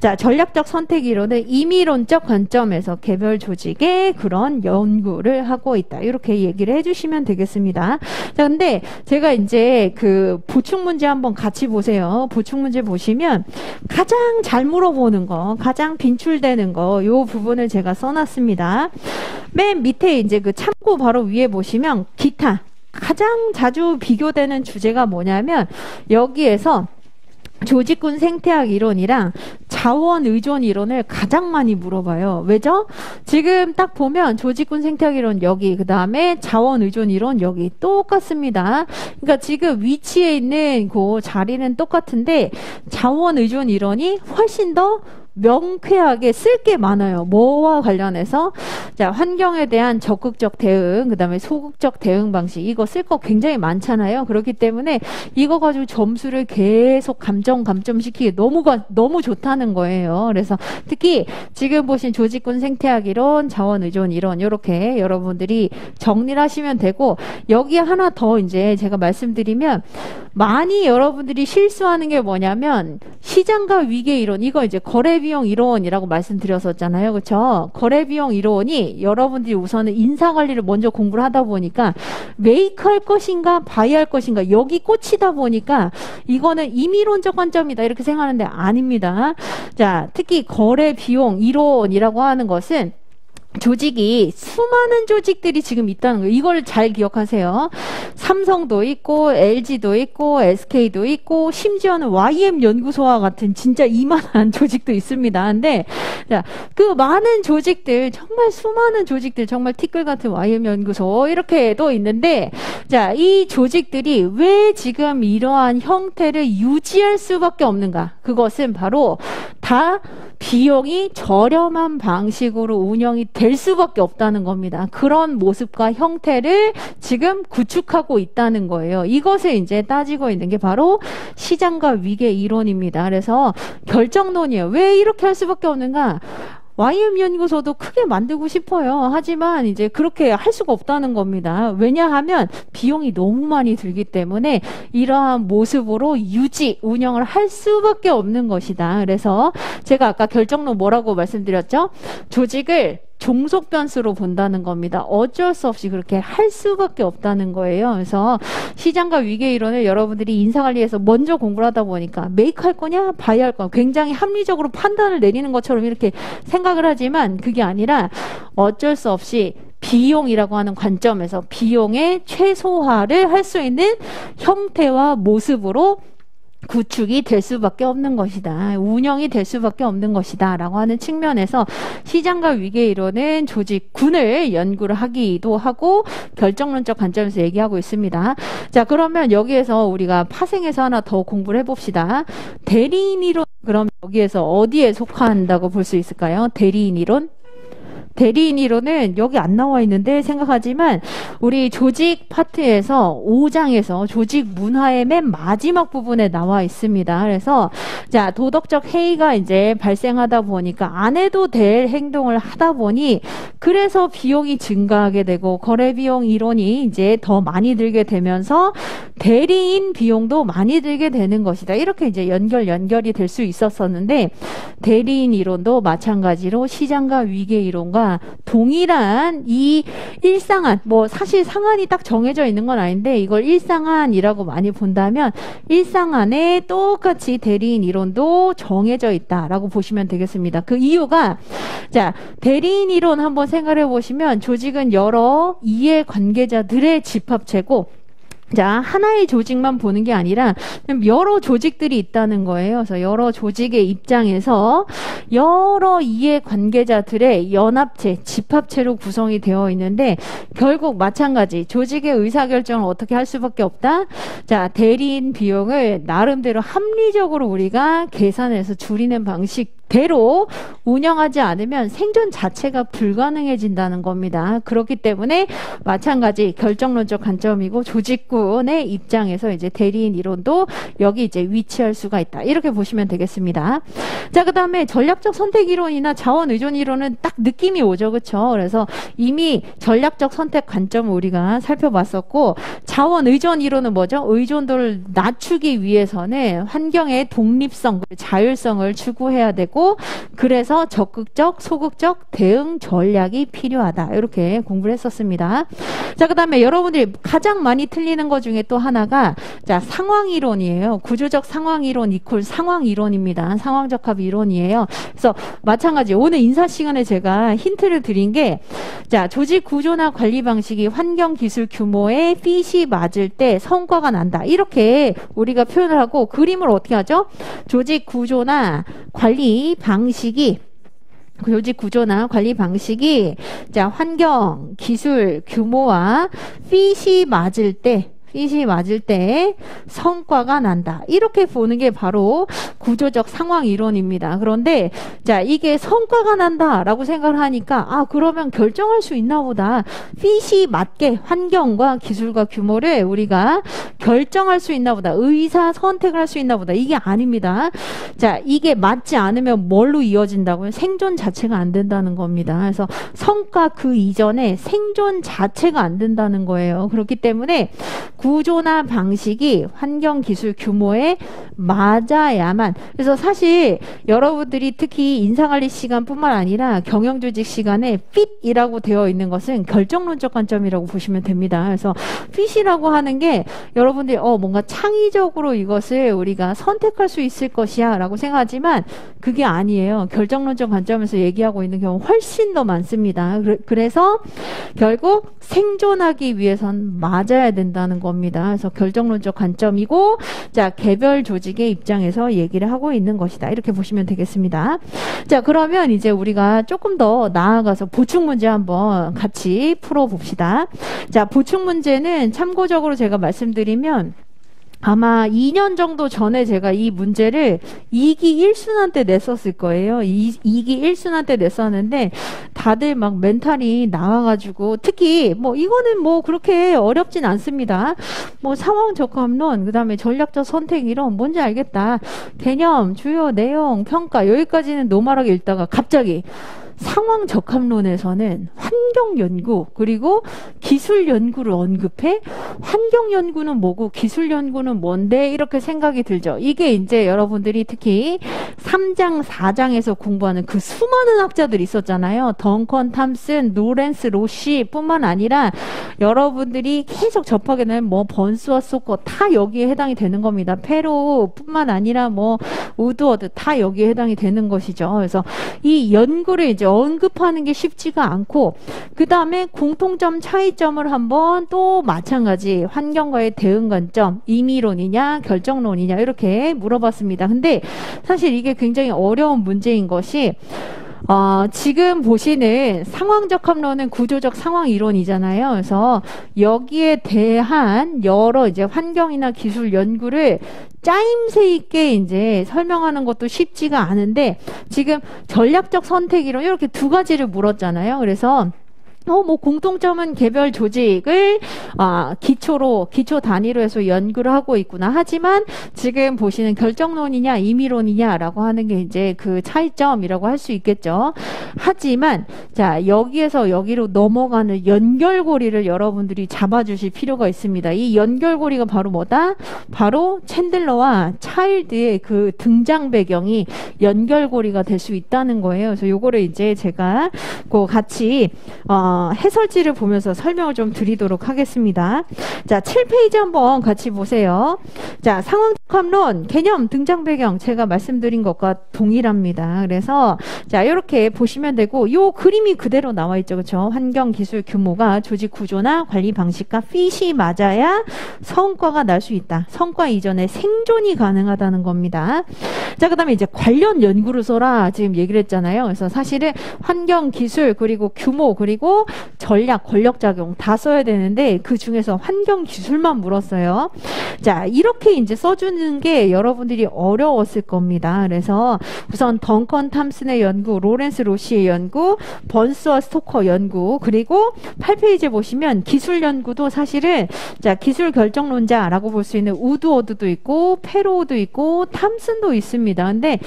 자, 전략적 선택 이론은 임의론적 관점에서 개별 조직의 그런 연구를 하고 있다. 이렇게 얘기를 해주시면 되겠습니다. 자, 근데 제가 이제 그 보충 문제 한번 같이 보세요. 보충 문제 보시면 가장 잘 물어보는 거, 가장 빈출되는 거, 요 부분을 제가 써놨습니다. 맨 밑에 이제 그 참고 바로 위에 보시면 기타. 가장 자주 비교되는 주제가 뭐냐면 여기에서 조직군 생태학 이론이랑 자원 의존 이론을 가장 많이 물어봐요. 왜죠? 지금 딱 보면 조직군 생태학 이론 여기, 그 다음에 자원 의존 이론 여기 똑같습니다. 그러니까 지금 위치에 있는 그 자리는 똑같은데 자원 의존 이론이 훨씬 더 명쾌하게 쓸 게 많아요. 뭐와 관련해서? 자, 환경에 대한 적극적 대응, 그 다음에 소극적 대응 방식, 이거 쓸 거 굉장히 많잖아요. 그렇기 때문에 이거 가지고 점수를 계속 감점시키기 너무 좋다는 거예요. 그래서 특히 지금 보신 조직군 생태학 이론, 자원 의존 이론, 요렇게 여러분들이 정리를 하시면 되고, 여기에 하나 더 이제 제가 말씀드리면, 많이 여러분들이 실수하는 게 뭐냐면, 시장과 위계 이론, 이거 이제 거래비용 이론이라고 말씀드렸었잖아요. 그렇죠? 거래비용 이론이 여러분들이 우선은 인사관리를 먼저 공부를 하다 보니까 메이크할 것인가 바이할 것인가 여기 꽂히다 보니까 이거는 임의론적 관점이다 이렇게 생각하는데 아닙니다. 자, 특히 거래비용 이론이라고 하는 것은 조직이 수많은 조직들이 지금 있다는 거예요. 이걸 잘 기억하세요. 삼성도 있고 LG도 있고 SK도 있고 심지어는 YM 연구소와 같은 진짜 이만한 조직도 있습니다. 근데 자, 그 많은 조직들 정말 수많은 조직들 정말 티끌 같은 YM 연구소 이렇게도 있는데 자, 이 조직들이 왜 지금 이러한 형태를 유지할 수밖에 없는가? 그것은 바로 다 비용이 저렴한 방식으로 운영이 될 수밖에 없다는 겁니다. 그런 모습과 형태를 지금 구축하고 있다는 거예요. 이것을 이제 따지고 있는 게 바로 시장과 위계 이론입니다. 그래서 결정론이에요. 왜 이렇게 할 수밖에 없는가? YM 연구소도 크게 만들고 싶어요. 하지만 이제 그렇게 할 수가 없다는 겁니다. 왜냐하면 비용이 너무 많이 들기 때문에 이러한 모습으로 유지, 운영을 할 수밖에 없는 것이다. 그래서 제가 아까 결정론 뭐라고 말씀드렸죠? 조직을 종속 변수로 본다는 겁니다. 어쩔 수 없이 그렇게 할 수밖에 없다는 거예요. 그래서 시장과 위계 이론을 여러분들이 인사관리에서 먼저 공부를 하다 보니까 메이크 할 거냐 바이 할 거냐 굉장히 합리적으로 판단을 내리는 것처럼 이렇게 생각을 하지만 그게 아니라 어쩔 수 없이 비용이라고 하는 관점에서 비용의 최소화를 할 수 있는 형태와 모습으로 구축이 될 수밖에 없는 것이다. 운영이 될 수밖에 없는 것이다. 라고 하는 측면에서 시장과 위계 이론은 조직군을 연구를 하기도 하고 결정론적 관점에서 얘기하고 있습니다. 자, 그러면 여기에서 우리가 파생해서 하나 더 공부를 해봅시다. 대리인 이론, 그럼 여기에서 어디에 속한다고 볼 수 있을까요? 대리인 이론? 대리인 이론은 여기 안 나와 있는데 생각하지만 우리 조직 파트에서 5장에서 조직 문화의 맨 마지막 부분에 나와 있습니다. 그래서 자, 도덕적 해이가 이제 발생하다 보니까 안 해도 될 행동을 하다 보니 그래서 비용이 증가하게 되고 거래 비용 이론이 이제 더 많이 들게 되면서 대리인 비용도 많이 들게 되는 것이다. 이렇게 이제 연결이 될 수 있었었는데 대리인 이론도 마찬가지로 시장과 위계 이론과 동일한 이 일상안, 뭐 사실 상한이 딱 정해져 있는 건 아닌데 이걸 일상안이라고 많이 본다면 일상안에 똑같이 대리인 이론도 정해져 있다라고 보시면 되겠습니다. 그 이유가 자, 대리인 이론 한번 생각해 보시면 조직은 여러 이해관계자들의 집합체고 자, 하나의 조직만 보는 게 아니라 여러 조직들이 있다는 거예요. 그래서 여러 조직의 입장에서 여러 이해관계자들의 연합체, 집합체로 구성이 되어 있는데 결국 마찬가지 조직의 의사결정을 어떻게 할 수밖에 없다. 자, 대리인 비용을 나름대로 합리적으로 우리가 계산해서 줄이는 방식대로 운영하지 않으면 생존 자체가 불가능해진다는 겁니다. 그렇기 때문에 마찬가지 결정론적 관점이고 조직군의 입장에서 이제 대리인 이론도 여기 이제 위치할 수가 있다. 이렇게 보시면 되겠습니다. 자, 그 다음에 전략적 선택 이론이나 자원 의존 이론은 딱 느낌이 오죠. 그렇죠? 그래서 이미 전략적 선택 관점을 우리가 살펴봤었고 자원 의존 이론은 뭐죠? 의존도를 낮추기 위해서는 환경의 독립성, 자율성을 추구해야 되고 그래서 적극적, 소극적 대응 전략이 필요하다. 이렇게 공부를 했었습니다. 자, 그 다음에 여러분들이 가장 많이 틀리는 것 중에 또 하나가 자, 상황이론이에요. 구조적 상황이론 이퀄 상황이론입니다. 상황적합 이론이에요. 그래서 마찬가지 오늘 인사 시간에 제가 힌트를 드린 게 자, 조직 구조나 관리 방식이 환경 기술 규모의 핏이 맞을 때 성과가 난다. 이렇게 우리가 표현을 하고 그림을 어떻게 하죠? 조직 구조나 관리 방식이 조직 구조나 관리 방식이 자, 환경, 기술, 규모와 핏이 맞을 때 성과가 난다. 이렇게 보는 게 바로 구조적 상황 이론입니다. 그런데 자, 이게 성과가 난다라고 생각을 하니까 아, 그러면 결정할 수 있나 보다. 핏이 맞게 환경과 기술과 규모를 우리가 결정할 수 있나 보다. 의사 선택을 할 수 있나 보다. 이게 아닙니다. 자, 이게 맞지 않으면 뭘로 이어진다고요? 생존 자체가 안 된다는 겁니다. 그래서 성과 그 이전에 생존 자체가 안 된다는 거예요. 그렇기 때문에 구조나 방식이 환경 기술 규모에 맞아야만. 그래서 사실 여러분들이 특히 인사관리 시간뿐만 아니라 경영조직 시간에 핏이라고 되어 있는 것은 결정론적 관점이라고 보시면 됩니다. 그래서 핏이라고 하는 게 여러분들이 뭔가 창의적으로 이것을 우리가 선택할 수 있을 것이야 라고 생각하지만 그게 아니에요. 결정론적 관점에서 얘기하고 있는 경우 훨씬 더 많습니다. 그래서 결국 생존하기 위해선 맞아야 된다는 겁니다. 그래서 결정론적 관점이고 자, 개별 조직의 입장에서 얘기를 하고 있는 것이다. 이렇게 보시면 되겠습니다. 자, 그러면 이제 우리가 조금 더 나아가서 보충 문제 한번 같이 풀어봅시다. 자, 보충 문제는 참고적으로 제가 말씀드리면 아마 2년 정도 전에 제가 이 문제를 2기 1순환 때 냈었을 거예요. 2기 1순환 때 냈었는데 다들 막 멘탈이 나와가지고 특히 뭐 이거는 뭐 그렇게 어렵진 않습니다. 뭐 상황 적합론, 그 다음에 전략적 선택 이론 뭔지 알겠다. 개념, 주요 내용, 평가 여기까지는 노멀하게 읽다가 갑자기 상황 적합론에서는 환경 연구 그리고 기술 연구를 언급해. 환경 연구는 뭐고 기술 연구는 뭔데 이렇게 생각이 들죠. 이게 이제 여러분들이 특히 3장 4장에서 공부하는 그 수많은 학자들이 있었잖아요. 덩컨 탐슨, 노렌스 로시 뿐만 아니라 여러분들이 계속 접하게 되는 뭐 번스와 소커 다 여기에 해당이 되는 겁니다. 페로 뿐만 아니라 뭐 우드워드 다 여기에 해당이 되는 것이죠. 그래서 이 연구를 이제 언급하는 게 쉽지가 않고 그 다음에 공통점 차이점을 한번 또 마찬가지 환경과의 대응 관점 임의론이냐 결정론이냐 이렇게 물어봤습니다. 근데 사실 이게 굉장히 어려운 문제인 것이 지금 보시는 상황적 합론은 구조적 상황 이론이잖아요. 그래서 여기에 대한 여러 이제 환경이나 기술 연구를 짜임새 있게 이제 설명하는 것도 쉽지가 않은데 지금 전략적 선택 이론 이렇게 두 가지를 물었잖아요. 그래서 뭐 공통점은 개별 조직을 기초 단위로 해서 연구를 하고 있구나. 하지만 지금 보시는 결정론이냐 임의론이냐라고 하는 게 이제 그 차이점이라고 할 수 있겠죠. 하지만 자, 여기에서 여기로 넘어가는 연결고리를 여러분들이 잡아주실 필요가 있습니다. 이 연결고리가 바로 뭐다? 바로 챈들러와 차일드의 그 등장 배경이 연결고리가 될 수 있다는 거예요. 그래서 요거를 이제 제가 같이 해설지를 보면서 설명을 좀 드리도록 하겠습니다. 자, 7페이지 한번 같이 보세요. 자, 상황적 합론, 개념, 등장 배경 제가 말씀드린 것과 동일합니다. 그래서 자, 이렇게 보시면 되고 요 그림이 그대로 나와 있죠. 그렇죠? 환경, 기술, 규모가 조직 구조나 관리 방식과 핏이 맞아야 성과가 날 수 있다. 성과 이전에 생존이 가능하다는 겁니다. 자, 그 다음에 이제 관련 연구를 써라 지금 얘기를 했잖아요. 그래서 사실은 환경, 기술, 그리고 규모, 그리고 전략, 권력작용 다 써야 되는데 그 중에서 환경 기술만 물었어요. 자, 이렇게 이제 써주는 게 여러분들이 어려웠을 겁니다. 그래서 우선 덩컨 탐슨의 연구, 로렌스 로시의 연구, 번스와 스토커 연구, 그리고 8페이지에 보시면 기술 연구도 사실은 자, 기술 결정론자라고 볼 수 있는 우드워드도 있고 페로우도 있고 탐슨도 있습니다. 근데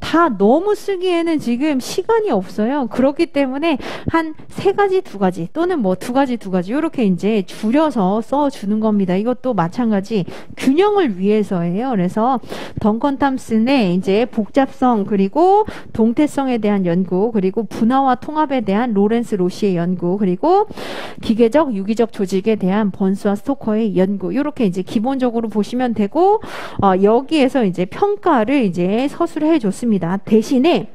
다 너무 쓰기에는 지금 시간이 없어요. 그렇기 때문에 한 세 가지, 두 가지 또는 뭐 두 가지 이렇게 이제 줄여서 써주는 겁니다. 이것도 마찬가지 균형을 위해서예요. 그래서 덩컨 탐슨의 이제 복잡성 그리고 동태성에 대한 연구, 그리고 분화와 통합에 대한 로렌스 로시의 연구, 그리고 기계적 유기적 조직에 대한 번스와 스토커의 연구, 이렇게 이제 기본적으로 보시면 되고 여기에서 이제 평가를 이제 서술을 해줬습니다. 대신에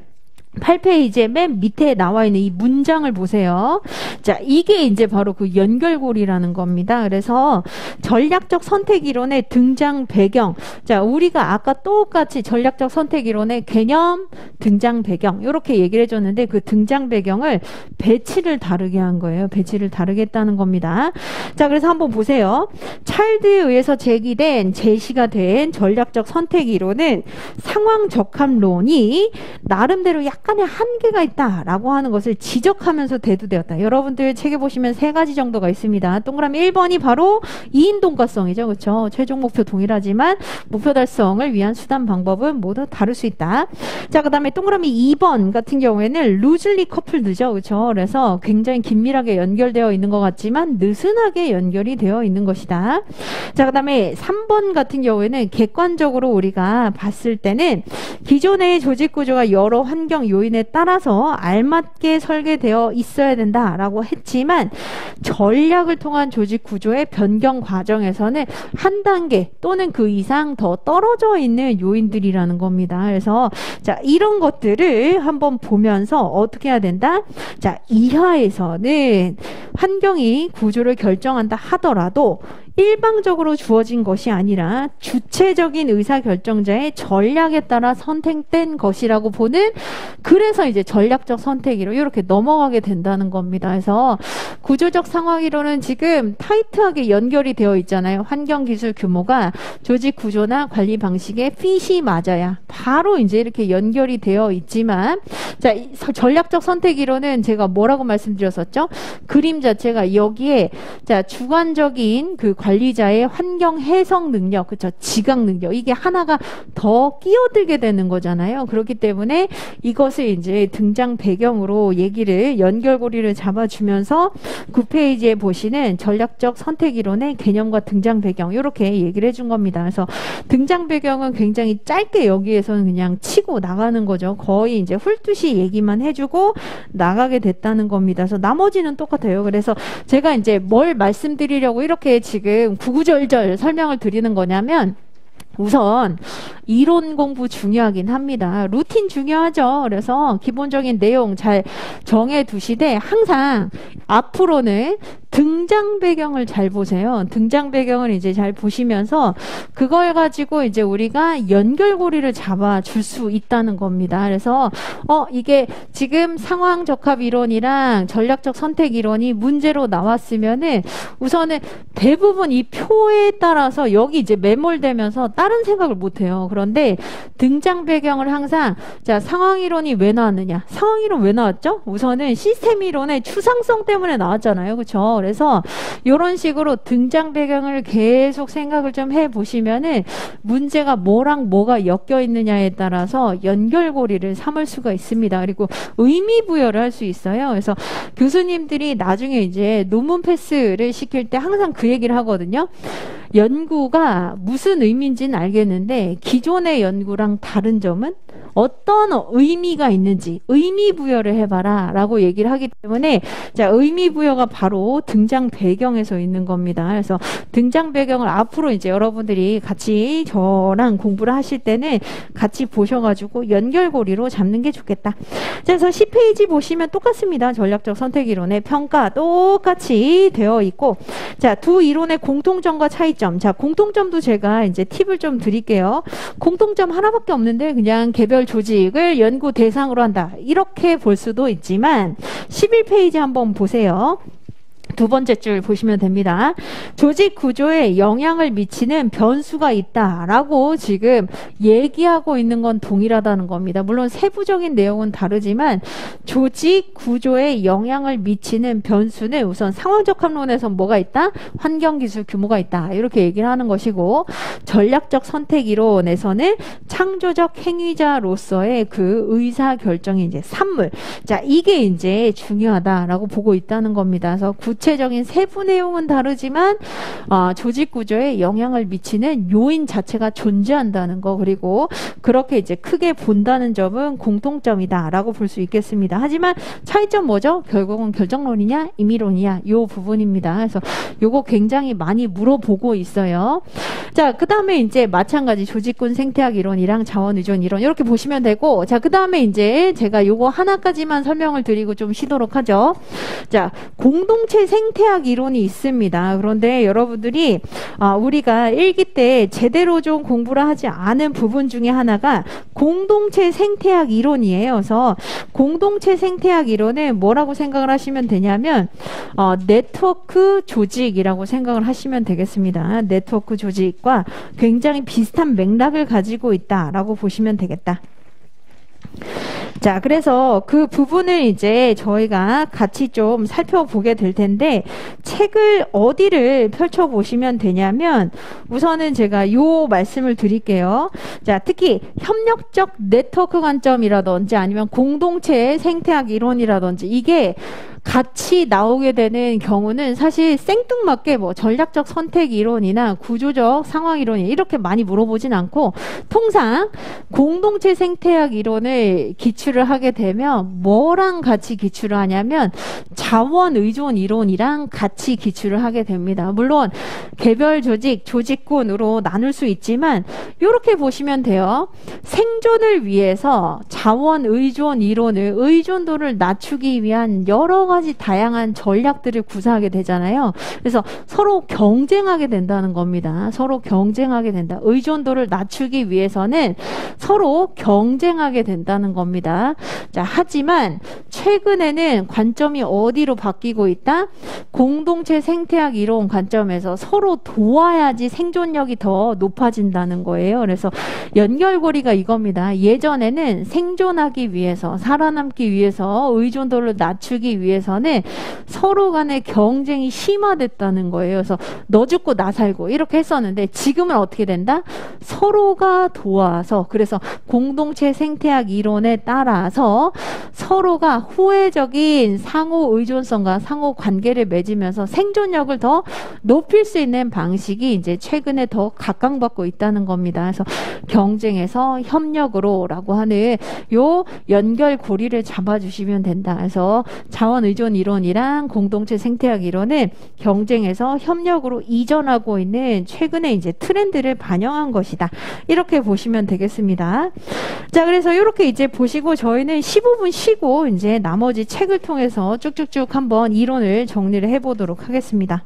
8페이지에 맨 밑에 나와 있는 이 문장을 보세요. 자, 이게 이제 바로 그 연결고리라는 겁니다. 그래서 전략적 선택 이론의 등장 배경. 자, 우리가 아까 똑같이 전략적 선택 이론의 개념, 등장 배경 이렇게 얘기를 해줬는데 그 등장 배경을 배치를 다르게 한 거예요. 배치를 다르게 했다는 겁니다. 자, 그래서 한번 보세요. 찰드에 의해서 제시가 된 전략적 선택 이론은 상황 적합론이 나름대로 약간의 한계가 있다라고 하는 것을 지적하면서 대두되었다. 여러분들 책에 보시면 세 가지 정도가 있습니다. 동그라미 1번이 바로 이인동가성이죠. 그렇죠? 최종 목표 동일하지만 목표 달성을 위한 수단 방법은 모두 다를 수 있다. 자, 그 다음에 동그라미 2번 같은 경우에는 루즐리 커플드죠. 그렇죠? 그래서 굉장히 긴밀하게 연결되어 있는 것 같지만 느슨하게 연결이 되어 있는 것이다. 자, 그 다음에 3번 같은 경우에는 객관적으로 우리가 봤을 때는 기존의 조직 구조가 여러 환경 요인에 따라서 알맞게 설계되어 있어야 된다라고 했지만 전략을 통한 조직 구조의 변경 과정에서는 한 단계 또는 그 이상 더 떨어져 있는 요인들이라는 겁니다. 그래서 자, 이런 것들을 한번 보면서 어떻게 해야 된다? 자, 이하에서는 환경이 구조를 결정한다 하더라도 일방적으로 주어진 것이 아니라 주체적인 의사결정자의 전략에 따라 선택된 것이라고 보는, 그래서 이제 전략적 선택이로 이렇게 넘어가게 된다는 겁니다. 그래서 구조적 상황이론은 지금 타이트하게 연결이 되어 있잖아요. 환경 기술 규모가 조직 구조나 관리 방식에 핏이 맞아야 바로 이제 이렇게 연결이 되어 있지만, 자, 전략적 선택이론은 제가 뭐라고 말씀드렸었죠? 그림 자체가 여기에 자, 주관적인 그 관리자의 환경 해석 능력, 그쵸? 지각 능력, 이게 하나가 더 끼어들게 되는 거잖아요. 그렇기 때문에 이것을 이제 등장 배경으로 얘기를, 연결고리를 잡아주면서 9페이지에 보시는 전략적 선택 이론의 개념과 등장 배경, 이렇게 얘기를 해준 겁니다. 그래서 등장 배경은 굉장히 짧게 여기에서는 그냥 치고 나가는 거죠. 거의 이제 훑듯이 얘기만 해주고 나가게 됐다는 겁니다. 그래서 나머지는 똑같아요. 그래서 제가 이제 뭘 말씀드리려고 이렇게 지금 구구절절 설명을 드리는 거냐면, 우선 이론 공부 중요하긴 합니다. 루틴 중요하죠. 그래서 기본적인 내용 잘 정해 두시되 항상 앞으로는 등장 배경을 잘 보세요. 등장 배경을 이제 잘 보시면서 그걸 가지고 이제 우리가 연결고리를 잡아줄 수 있다는 겁니다. 그래서 이게 지금 상황 적합 이론이랑 전략적 선택 이론이 문제로 나왔으면은 우선은 대부분 이 표에 따라서 여기 이제 매몰되면서 다른 생각을 못 해요. 그런데 등장 배경을 항상 자, 상황 이론이 왜 나왔느냐? 상황 이론 왜 나왔죠? 우선은 시스템 이론의 추상성 때문에 나왔잖아요. 그렇죠? 그래서 이런 식으로 등장 배경을 계속 생각을 좀 해보시면은 문제가 뭐랑 뭐가 엮여 있느냐에 따라서 연결고리를 삼을 수가 있습니다. 그리고 의미 부여를 할 수 있어요. 그래서 교수님들이 나중에 이제 논문 패스를 시킬 때 항상 그 얘기를 하거든요. 연구가 무슨 의미인지는 알겠는데 기존의 연구랑 다른 점은 어떤 의미가 있는지 의미 부여를 해봐라 라고 얘기를 하기 때문에 자, 의미 부여가 바로 등장 배경에서 있는 겁니다. 그래서 등장 배경을 앞으로 이제 여러분들이 같이 저랑 공부를 하실 때는 같이 보셔가지고 연결고리로 잡는 게 좋겠다. 자, 그래서 10페이지 보시면 똑같습니다. 전략적 선택이론의 평가 똑같이 되어 있고 자, 두 이론의 공통점과 차이점. 자, 공통점도 제가 이제 팁을 좀 드릴게요. 공통점 하나밖에 없는데 그냥 개별 조직을 연구 대상으로 한다. 이렇게 볼 수도 있지만 11페이지 한번 보세요. 두 번째 줄 보시면 됩니다. 조직 구조에 영향을 미치는 변수가 있다라고 지금 얘기하고 있는 건 동일하다는 겁니다. 물론 세부적인 내용은 다르지만 조직 구조에 영향을 미치는 변수는 우선 상황적합론에서 뭐가 있다? 환경기술 규모가 있다. 이렇게 얘기를 하는 것이고 전략적 선택 이론에서는 창조적 행위자로서의 그 의사결정이 이제 산물. 자, 이게 이제 중요하다라고 보고 있다는 겁니다. 그래서 구체적인 세부 내용은 다르지만 조직 구조에 영향을 미치는 요인 자체가 존재한다는 거 그리고 그렇게 이제 크게 본다는 점은 공통점이다라고 볼 수 있겠습니다. 하지만 차이점 뭐죠? 결국은 결정론이냐 임의론이냐 요 부분입니다. 그래서 요거 굉장히 많이 물어보고 있어요. 자, 그 다음에 이제 마찬가지 조직군 생태학 이론이랑 자원 의존 이론 이렇게 보시면 되고 자, 그 다음에 이제 제가 요거 하나까지만 설명을 드리고 좀 쉬도록 하죠. 자, 공동체 생태학 이론이 있습니다. 그런데 여러분들이 우리가 일기 때 제대로 좀 공부를 하지 않은 부분 중에 하나가 공동체 생태학 이론이에요. 그래서 공동체 생태학 이론은 뭐라고 생각을 하시면 되냐면 네트워크 조직이라고 생각을 하시면 되겠습니다. 네트워크 조직과 굉장히 비슷한 맥락을 가지고 있다라고 보시면 되겠다. 자, 그래서 그 부분을 이제 저희가 같이 좀 살펴보게 될 텐데 책을 어디를 펼쳐보시면 되냐면 우선은 제가 요 말씀을 드릴게요. 자, 특히 협력적 네트워크 관점이라든지 아니면 공동체 생태학 이론이라든지 이게 같이 나오게 되는 경우는 사실 생뚱맞게 뭐 전략적 선택 이론이나 구조적 상황 이론이 이렇게 많이 물어보진 않고 통상 공동체 생태학 이론을 기출을 하게 되면 뭐랑 같이 기출을 하냐면 자원 의존 이론이랑 같이 기출을 하게 됩니다. 물론 개별 조직, 조직군으로 나눌 수 있지만 이렇게 보시면 돼요. 생존을 위해서 자원 의존 이론을 의존도를 낮추기 위한 여러 가지 다양한 전략들을 구사하게 되잖아요. 그래서 서로 경쟁하게 된다는 겁니다. 서로 경쟁하게 된다. 의존도를 낮추기 위해서는 서로 경쟁하게 된다는 겁니다. 자, 하지만 최근에는 관점이 어디로 바뀌고 있다? 공동체 생태학 이론 관점에서 서로 도와야지 생존력이 더 높아진다는 거예요. 그래서 연결고리가 이겁니다. 예전에는 생존하기 위해서 살아남기 위해서 의존도를 낮추기 위해서는 서로 간의 경쟁이 심화됐다는 거예요. 그래서 너 죽고 나 살고 이렇게 했었는데 지금은 어떻게 된다? 서로가 도와서 그래서 공동체 생태학 이론에 따라서 서로가 후회적인 상호 의존성과 상호 관계를 맺으면서 생존력을 더 높일 수 있는 방식이 이제 최근에 더 각광받고 있다는 겁니다. 그래서 경쟁에서 협력으로라고 하는 요 연결고리를 잡아주시면 된다. 그래서 자원 의존 이론이랑 공동체 생태학 이론은 경쟁에서 협력으로 이전하고 있는 최근의 이제 트렌드를 반영한 것이다. 이렇게 보시면 되겠습니다. 자, 그래서 이렇게 이제 보시고 저희는 15분 쉬고 이제 나머지 책을 통해서 쭉쭉쭉 한번 이론을 정리를 해보도록 하겠습니다.